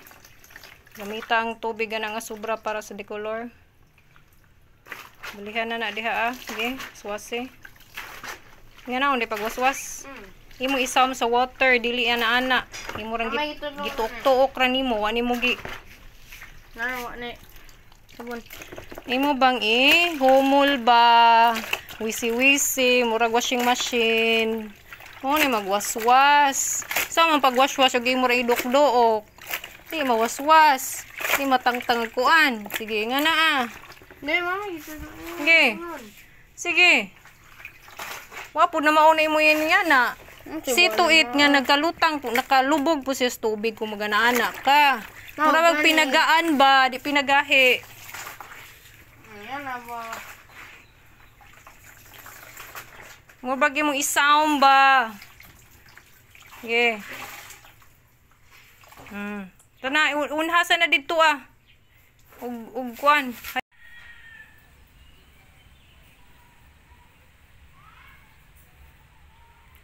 Gamita ang tubig nga sobra para sa decolor. Balihan na diha Sige, swase. Nga na, hindi pagwaswas. Imo isam sa water, dili ana. Imo rang gituk-tuok ra nimo, ani mo gi. Sabon. Imo bang humol ba? Wisi-wisi, murag washing machine. Mo ni magwaswas. Sa man pagwaswas og imo ra iduk-duok. Di mawaswas. Di matangtang kuan. Sige nga na Hindi, mama. Sige. Sige. Wapo na mauna imo yan nga na. Si tuit nga nagkalutang po, nakalubog po siya sa tubig kung magana-anak ka. Mura bang pinagaan ba? Di pinagahi. Ayan na ba? Mura bang imong isaom ba? Sige. Ito na, unhasan na dito Ug kuan.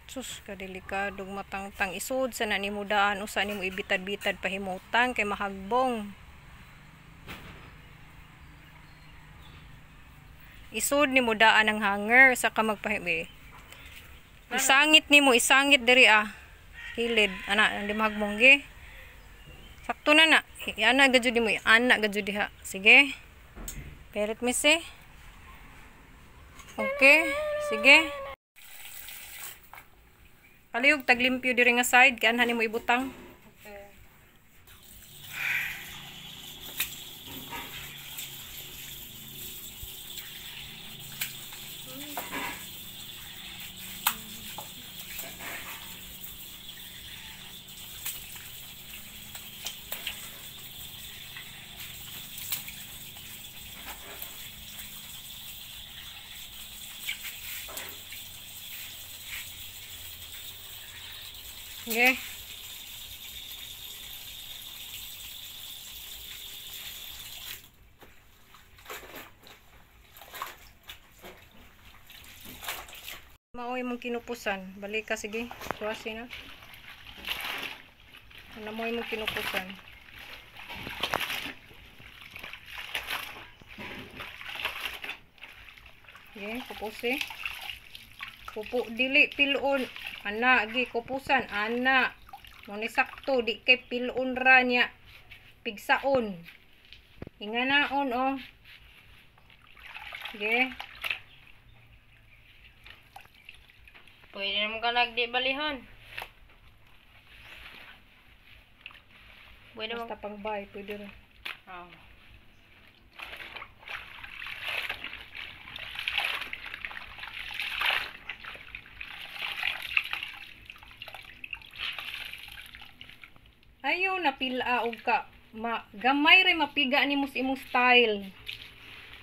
Sus, kadelikadong matangtang isud sa nimo daan usa nimo ibitad-bitad pahimutan kay mahagbong. Isud nimo daan ang hanger sa ka magpahimi. Isangit diri Hilid ana di mahagbong gi. Sakto na. Ana gadjud mo, ana gadjud diha. Sige. Perit mi si. Okay, sige. Palihog taglimpyo diri nga side kay anhan nimo ibutang. Okay. Okay. Maoy mong kinupusan. Balik ka, sige. Suwasi na. Ano mo mong kinupusan. Sige, kupusi. Dili, pilon. Ana, agi, kupusan. Ana. Muna sakto, di kay pilon ra niya. Pigsaon. Inganaon, Sige. Pwede naman ka nagdi balihan. Pwede Basta pang bay, pwede rin. Ayaw na pila og ka. Gamay ray mapiga nimo sa imong style.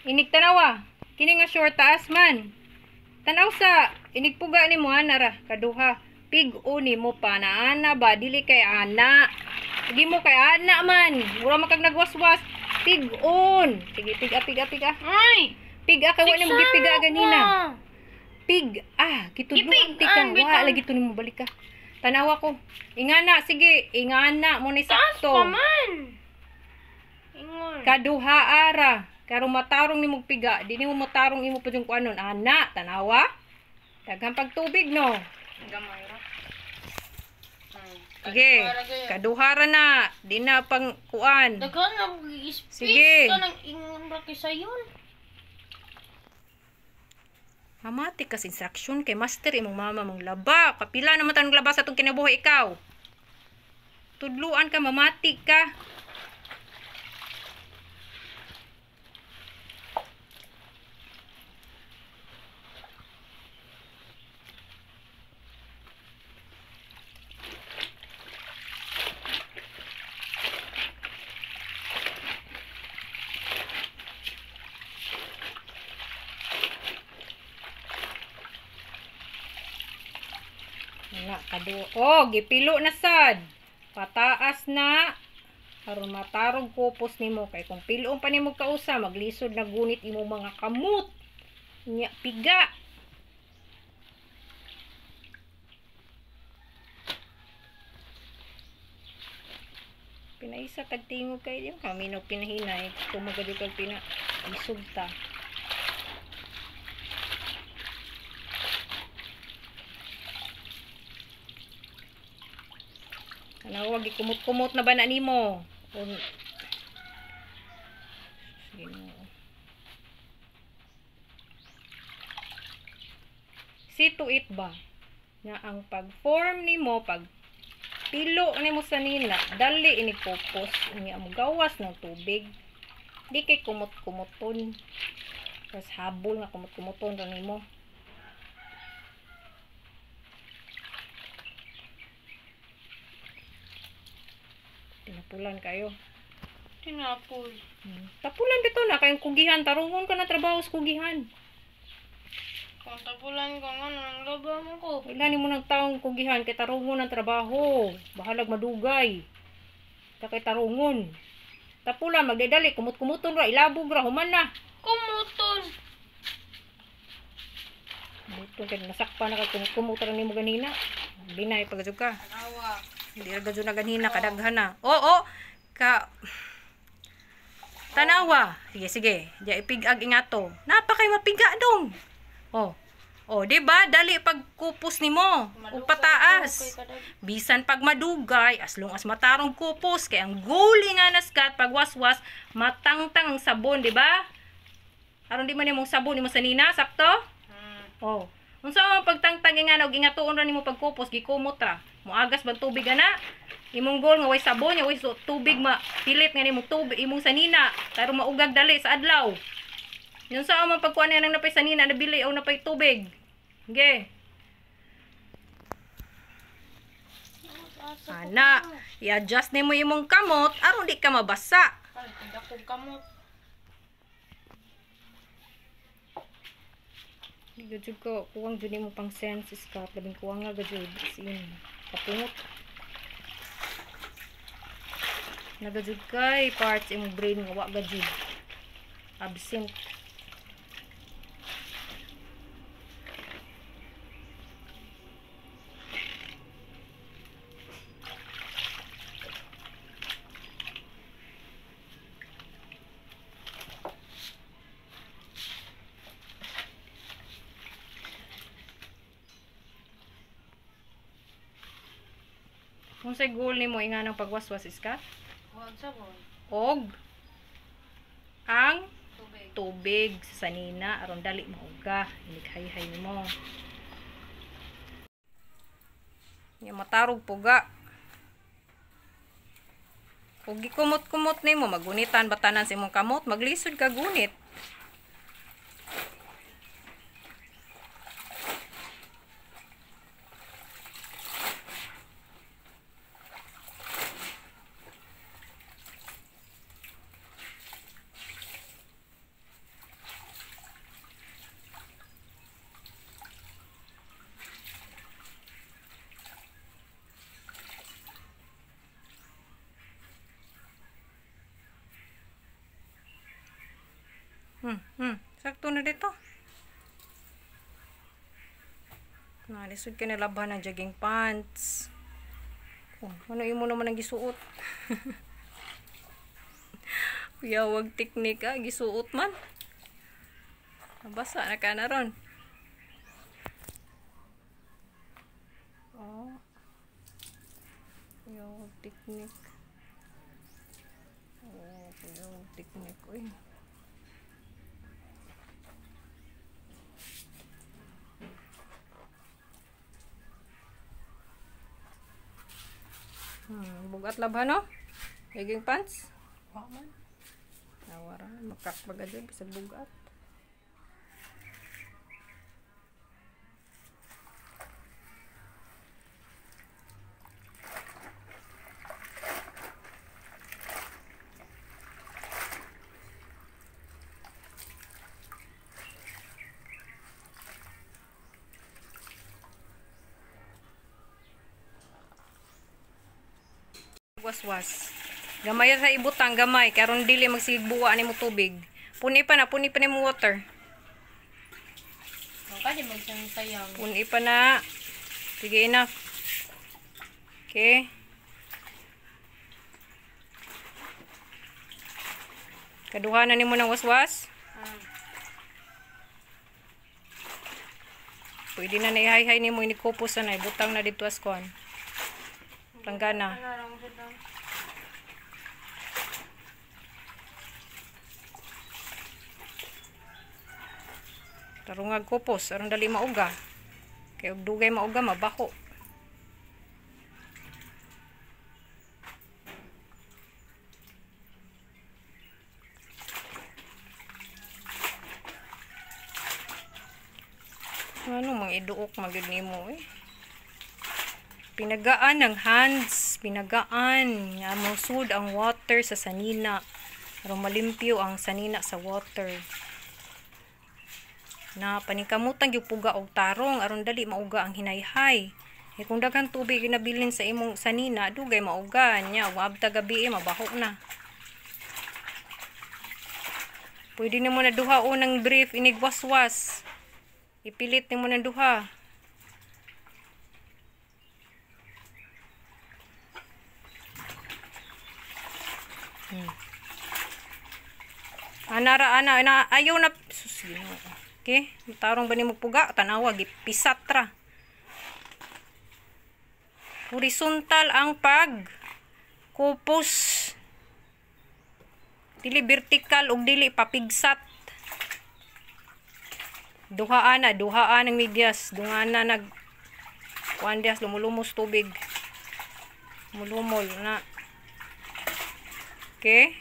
Inig tanawa. Kini nga short taas man. Tanaw sa inig puga nimo ana ra kaduha. Pig-o nimo pa na ana ba dili kay ana. Di mo kay ana man. Mura makag nagwaswas. Pig-on. Sige piga. Ay! Piga kay wala mo gipiga ganina. Pig gitudluan ti ka. Wa lagi to nimo balik ka. Tanawa ko. Ingana, sige. Ingana mo ni sakto. Taas pa man. Ingon. Kaduha ara. Karong matarong ni mong piga. Di ni mo matarong imo pa yung kuanon. Ana, tanawa. Daghang pagtubig, no? Gamay ra. Sige. Kaduha ra na. Di na pang kuan. Daghan na ko gi-space. Sige. Kanang ingon ra kay sayon. Mamati kas instruction kay master imong mama mong laba. Kapila naman tanong laba sa itong kinabuhi ikaw. Tudluan ka, mamati ka. Gipilo na sad. Pataas na aron matarog kupos nimo kay kung pilon pa nimo kausa maglisod na gunit imo mga kamot. Nya piga. Pinaisa tagtingog kay diyan kami no pinahinay tumagad kag pina isog ta. Ano wag ikumot-kumot na ba na nimo? Sige mo. See to it ba na ang pag-form nimo pag pilo nimo sa nina dali ini pupos ini amo gawas ng tubig di kay kumot-kumoton tas habol nga kumot-kumoton ra nimo. Tinapulan kayo. Tinapol. Tapulan bito na kayong kugihan. Tarungon ka na trabaho sa kugihan. Kung tapulan ko nga, nang laba mo ko. Wala ni mo ng taong kugihan kay tarungon ang trabaho. Bahalag madugay. Kay tarungon. Tapulan, magdadali. Kumut-kumuton ra. Ilabog ra. Human na. Kumuton. Ito kaya nasakpa na kay kumut-kumuton ni mo ganina. Binay pagkasog ka. Awa. Hindi ra gadyo na ganina. Kadaghan na. Oo. Tanawa. Sige, sige. Diya ipigag ingato. Napakay mapiga dong. Oh, di ba? Dali pagkupos nimo. O pataas. Bisan pag madugay, as long as matarong kupos kay ang guli nga naskat pag waswas, matangtang ang sabon, di ba? Aron di man imong sabon imo sa nina, sakto? Oh. Unsa man pagtangtang nga og ingatoon ra nimo pagkupos, gikumot ra. Moagas ba tubig ana? Imong goal nga way sabon, way tubig pilit nga nimo tubig imong sanina, pero maugag dali sa adlaw. Yun sa man pagkuan nang napay sanina nabili o napay tubig. Okay. Ana, i-adjust nimo imong kamot aron di ka mabasa. Ay, tindak kong kamot. Gajud ko, kuwang dyan mo pang senses ka. Labing kuwang nga gajud. Sin, kapungot. Nagajud kay parts imong brain nga wa gajud. Absent. Kung sa goal nimo inga ng pagwaswas iska? Huwag sabon. Og ang Tubig. tubig sa sanina aron dali mahuga. Ilighay-hay nimo. Nya matarog puga. Kung gikumot-kumot nimo magunitan batanan sa imong kamot, maglisod ka gunit. Sakto na dito. Nalisod ka na laban ng jogging pants. Oh, ano imo naman ang gisuot? Kuya, wag teknik ha. Gisuot man. Nabasa na ka na ron. Oh. Kuya, wag teknik. Oh, kuya, wag teknik. Uy. Bugat laban no? Jogging pants? Wa man. Nawara, makakbaga dyan, bisag bugat. waswas. Gamay sa ibutang, gamay. Karon dili magsigbuwa ni mo tubig. Puni pa ni mo water. Baka di magsayang. Puni pa na. Sige, enough. Okay. Kaduhanan ni mo ng waswas. Pwede na naihay-hay ni mo inikupos na ibutang na dito as kon. Langgana. Tarungag kupos, aron dali mauga. Kay og dugay mauga mabaho. Ano mang iduok magyud nimo eh. Pinagaan ng hands, pinagaan nga musud ang water sa sanina aron malimpyo ang sanina sa water. Na paningkamutan gyud puga og tarong aron dali mauga ang hinayhay. E kung daghang tubig ginabilin sa imong sanina, dugay mauga nya ug abta gabi mabaho na. Pwede nimo na duha unang brief inig waswas. Ipilit nimo na duha. Ana ayaw na susino. Okay, tarong ba nimo puga tanawa gipisat ra. Horizontal ang pag kupos. Dili vertical ug dili papigsat. Duhaan ng medyas, dungan na nag kuan dias lumulumos tubig. Mulumol na. Okay?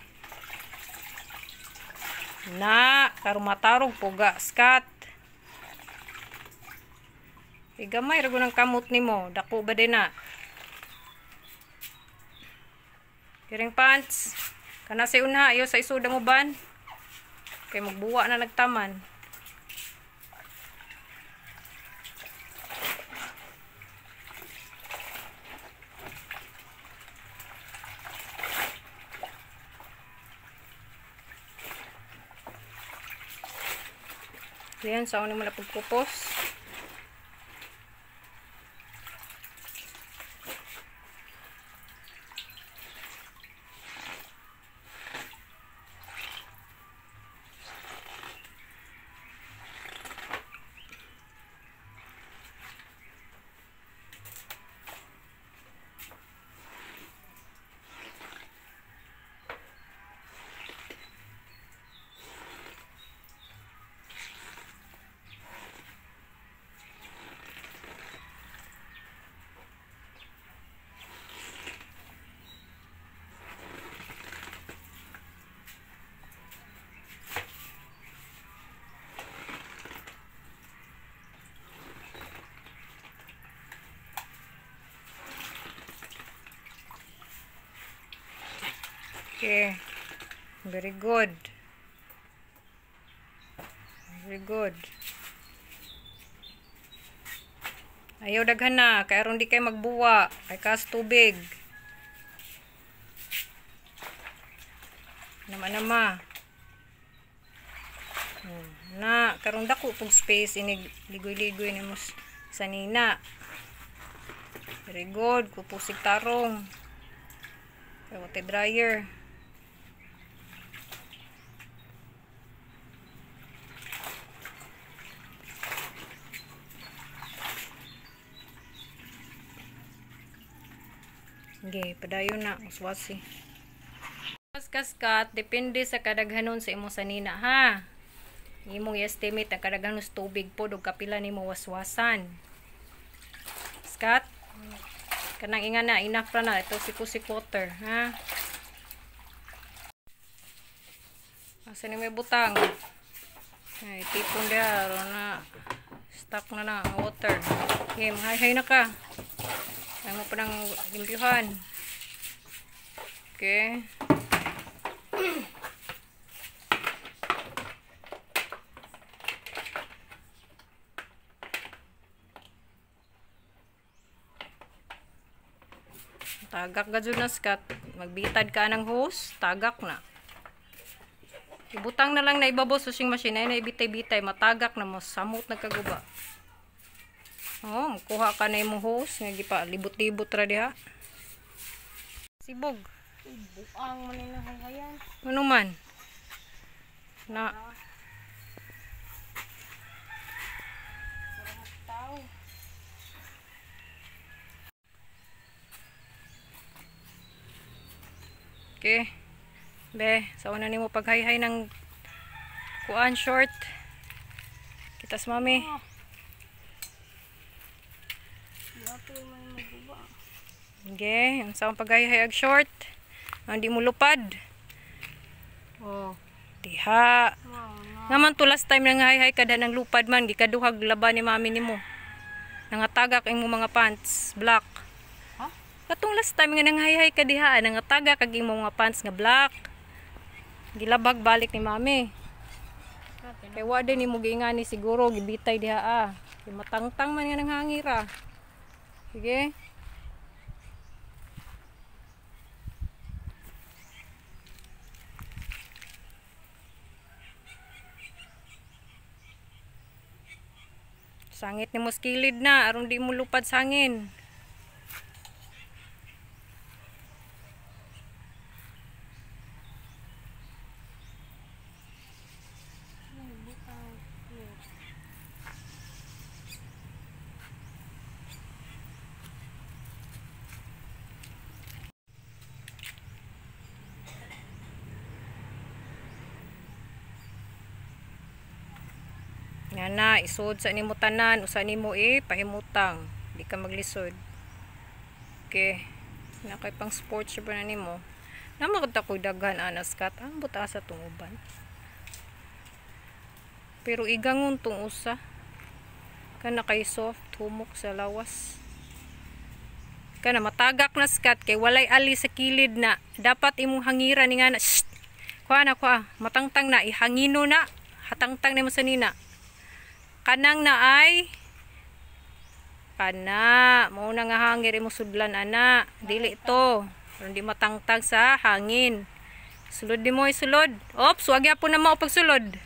Na karumatarog puga skat. Igamay ra ng kamot nimo, dako ba din na? Kiring pants. Kana sa unha ayo sa isuda mo ban. Kay magbuwa na nagtaman. Yan, sa unin mo na pagpupos. Okay. Very good. Very good. Ayaw daghan na. Kaya aron di kayo magbuwa. Kay kas tubig. Nama. Na. Karong dako pong space. Inig ligoy-ligoy ni mo sa nina. Very good. Kupusig tarong. Kaya water dryer. Okay, padayon na, uswasi. Kaskat, depende sa kadaghanon sa imong sanina, ha? Imong i-estimate ang kadaghanon sa tubig po, o kapila nimo waswasan. Skat, kanang inga na, enough ra na, ito sikusik water, ha? Asa ni may butang? Ay, tipon dia, na, stock na na, water. Okay, mahay-hay na ka. Ayaw mo pa ng limpyuhan. Okay. Tagak gajud na skat. Magbitad ka ng hose, tagak na. Ibutang na lang na ibabaw sa washing machine ay na ibitay-bitay, matagak na mo, samot nagkaguba. Oh, kuha ka na imong hose, nga gipa libot-libot ra diha. Sibog. Buang man na hayhayan. Ano man? Na Tao. okay. Be, sa una nimo paghayhay ng kuan short. Kitas mami. Dapat man magbuba. Okay, ang sa paghayhay ag short. Hindi mo lupad. Oh, diha. Naman to last time nang hayhay kada ng lupad man, gikaduhag laban ni mami nimo. Nangatagak imo mga pants black. Ha? Katong last time nga nang hayhay ka diha, nangatagak kag imo mga pants nga black. Gilabag balik ni mami. Kay wa din nimo giingani siguro gibitay diha ah. Kay matangtang man nga nang hangira. Sige. Sangit ni mo skilid na aron di mo lupad sa hangin. Nga na, isod sa nimo tanan, usa nimo pahimutang. Di ka maglisod. Okay. Na kay pang sports ba na nimo? Namakita ko daghan anas kat. Ang buta sa tunguban. Pero igangon tong usa. Kana kay soft, humok sa lawas. Kana matagak na skat kay walay ali sa kilid na. Dapat imong hangira ni nga na. Shh! Kuha na, kuha. Matangtang na, ihangino na. Hatangtang nimo sa nina. Kanang na ay kana mo na nga hangir imo sudlan ana dili to hindi matangtag sa hangin sulod di mo isulod ops wag yapon na mao pagsulod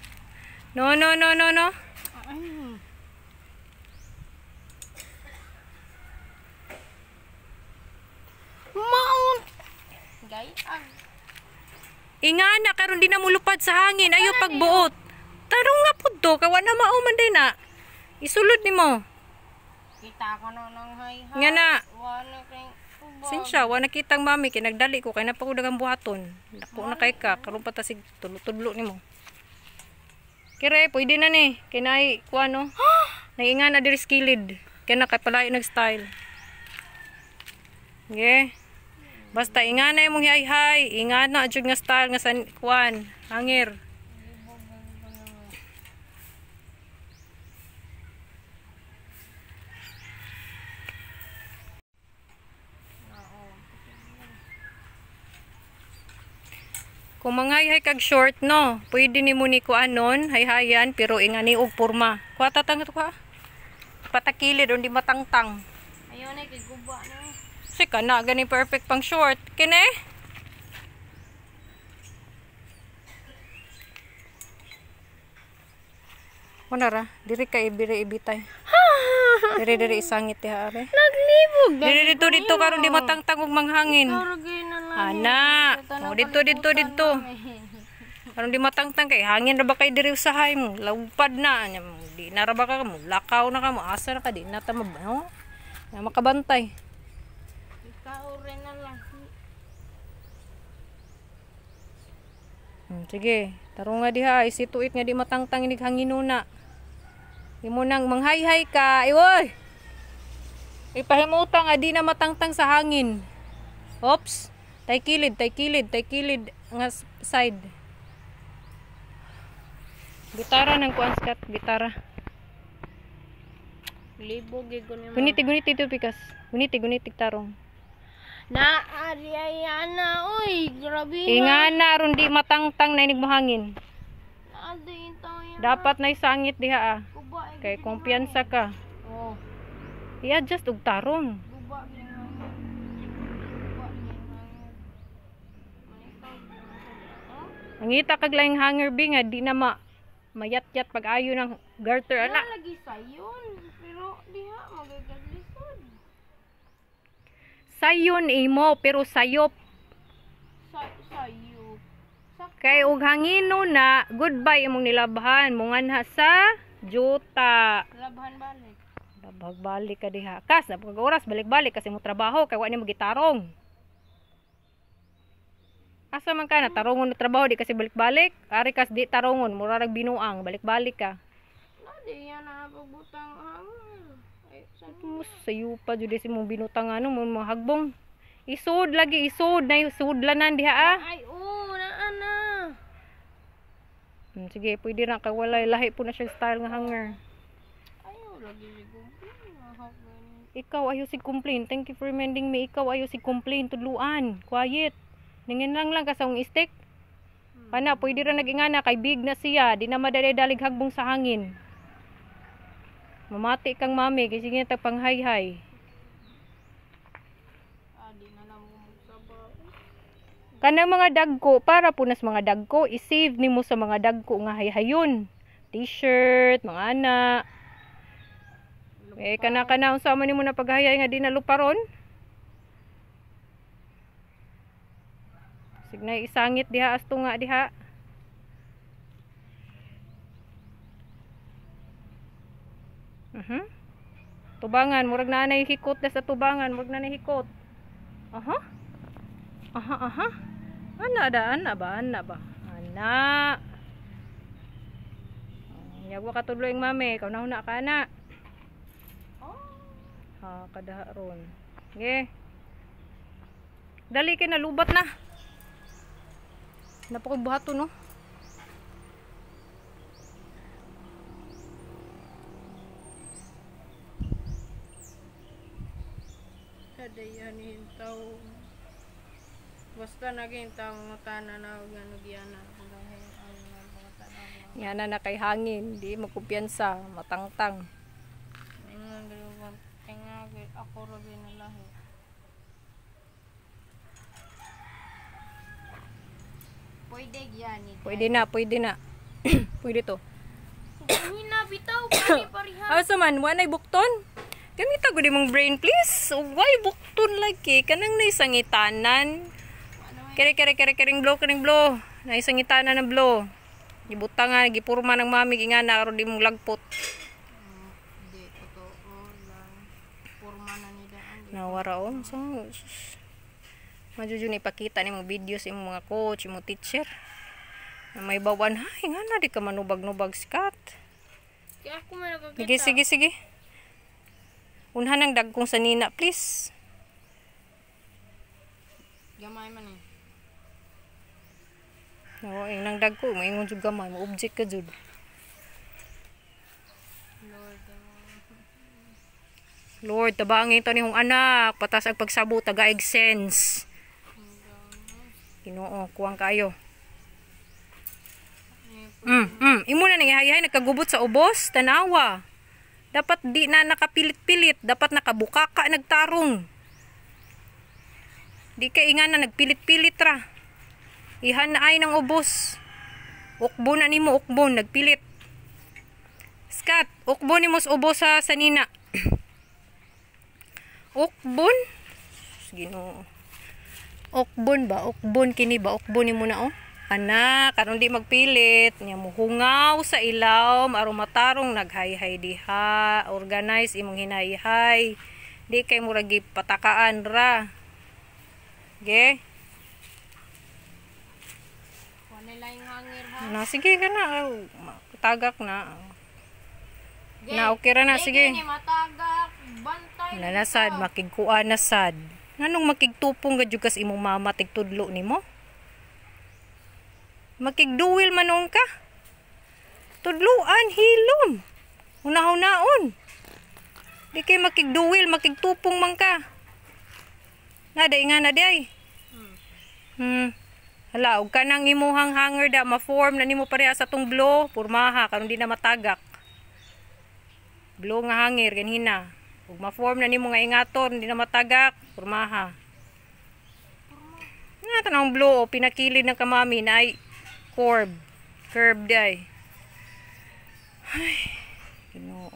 no Mount gayag ingana karon di na mulupad sa hangin ayo pagbuot tarong nga pud to kawa na mao man din na isulod nimo kita ko na nang hayhay. nga na Wala kay ubang. sinsya wa nakitang mami kay nagdali ko kay napakudagang buhaton dako na kay ka karon pa ta sig tudlo nimo kire pwede na ni kay nay kuano nainga na diri skilid kay na kay palayo nag style okay basta inga na imong hayhay inga na jud nga style nga san kuan hangir. Kung mangayhay kag short no, pwede nimo ni kuanon, hayhayan pero ingani og porma. Kuha tatang to ka. Patakilid undi matangtang. Ayaw na kay guba na. Sika na gani perfect pang short. Kine? Manara, diri ka ibitay. Diri isangit ya are. Naglibog. Dito karon di matangtang og manghangin. Karugay na lang. Ana, oh, dito. Karon di matangtang kay hangin ra ba kay diri usahay mo, lawpad na nya di na ra ba ka mo, lakaw na ka mo, asa na ka di na ta no? Na makabantay. Ikaure na lang. Sige, taro nga diha, isituit nga di matangtang inig hanginuna. Imo nang manghayhay ka, iwoy. Ipahimutang adi na matangtang sa hangin. Oops. Tay kilid nga side. Gitara ng kuan skat, gitara. Libog gyud ni mo. Guniti to pikas. Guniti tarong. Na ari ayana oy, grabe. Ingana ron di matangtang na inig mahangin. Adi taw yan. Dapat na isangit diha ah. Guba Kay kumpiyansa ka. Oh, I-adjust og tarong. guba gyud. Guba Mangita kag laing hanger bi nga di na mayat-yat pag ayo ng garter ana. Lagi sayon, pero diha magagalisod. Sayon imo pero sayop. Sayo. Kay og hangino na goodbye imong nilabhan munganha sa juta. Labahan balik. Bagbalik ka diha. Kas na pag oras balik-balik kasi mo trabaho kay wa ni magitarong. Asa man ka na tarongon na trabaho di kasi balik-balik. Ari kas di tarongon mura rag binuang balik-balik ka. Di yan na pagbutang hanger. Ay, Mo sayo pa jud si mong binutang ano mo mahagbong. Isud lagi isud na sudlanan diha ah. Ay, ana. Sige, pwede na kay walay lahi po na siya style nga hanger. Ayaw lagi siguro. Ikaw ayaw si complain. Thank you for reminding me. Ikaw ayaw si complain tudluan. Quiet. Ningin lang ka sa ung stick. Pana, pwede ra nagingana kay big na siya. Di na madali-dalig hagbong sa hangin. Mamati kang mami kasi sige tag panghay-hay. Di na lang mo magsabaw. Kanang mga dagko, para po nas mga dagko, i-save nimo sa mga dagko nga hayhayon. T-shirt, mga ana. Kana unsa man nimo na paghayay nga di na luparon? Signay isangit diha asto nga diha. Tubangan, murag na nay hikot na sa tubangan, murag na nay hikot. Aha. Ana ba? Ana. Yagwa ka tudlo yung mami, ikaw na huna ka na. Ha, kadaha ron. Okay. Dali kay nalubat na. Napakoy buhato no. Kada yan hintaw. Basta naging taong tana na huwag ano giyana. Yan na kay hangin, di magkumpiyansa, matangtang. Ako rabi na lahi. Pwede giyani. Pwede na. Pwede to. Hina bitaw pari pariha. Asa man, wanay bukton? Gamita ko di mong brain please. Why bukton lagi? Kanang naisangitanan. Kering blow. Naisangitanan na blow. Gibutangan, gipurma ng mami gingana aron di mong lagpot. Di totoo lang. Purma na ni daan. Nawara on so. Majujud ipakita ni mga videos imong mga coach, imong teacher. Na may bawan hay ngana di ka manubag-nubag sikat. Kaya ako man nakakita. Sige. Unhan ang dagkong sanina please. Gamay man eh. No, nang dagko, maingon jud gamay, mo object ka jud. Lord, tabangin to nihong anak, patas ang pagsabo taga egg sense. Ginoo, kuwang kayo. Imo na nang ihayahay nagkagubot sa ubos, tanawa. Dapat di na nakapilit-pilit, dapat nakabukaka nagtarong. Di kay inga na nagpilit-pilit ra. Ihan na ay ng ubos. Ukbon na nimo, ukbon, nagpilit. Skat, ukbon nimo sa ubos sa sanina. Ukbon? Ginoo. Ukbon ba? Ukbon kini ba? Ukbon nimo na oh. Anak, karon di magpilit. Nya mo hungaw sa ilaw, aron matarong naghayhay diha. Organize imong hinayhay. Di kay murag patakaan ra. Okay? Na sige ka na. Tagak na. Na okay ra na sige. Matagak, bantay. Nanasad makigkuan na sad. Nganong makigtupong gadyo kas imong mama tigtudlo nimo? Makigduwil manong ka. Tudluan hilom. Una-unaon. Di kay makigduwil, makigtupong man ka. Nada nga na di ay. Hala, og kanang imuhang hanger da ma-form na nimo pareha sa tong blow, purmaha karon di na matagak. Blow nga hanger ganhina. Ug ma-form na nimo nga ingaton, di na matagak, purmaha. Nga tanang blow pinakilid ng kamami na ay curve. Curve di ay. Ay, Ginoo.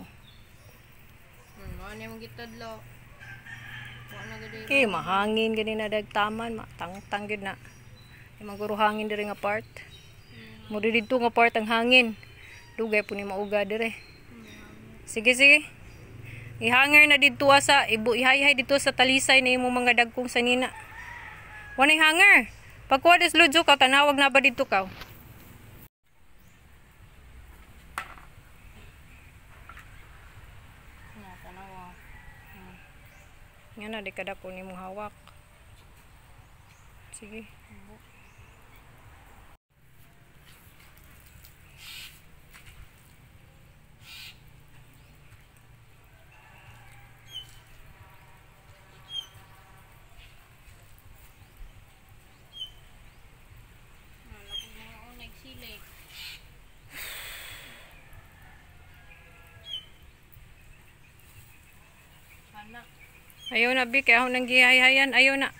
Ano yung gitadlo? Ano gadi? Okay, mahangin gani na dagtaman, matangtang gid na. Ay maguro hangin diri nga part. Mo didto nga part ang hangin. Dugay po ni mauga dire. Sige sige. Ihanger na didto sa ihayhay dito sa talisay na imong mga dagkong sanina. Wanay hanger. Pagkuha des ludyo ka tanawag na ba didto ka? Nga na, di kada ko ni mong hawak. Sige. Ayaw na, Bi. Kaya ako nang gihayhayan. Ayaw na.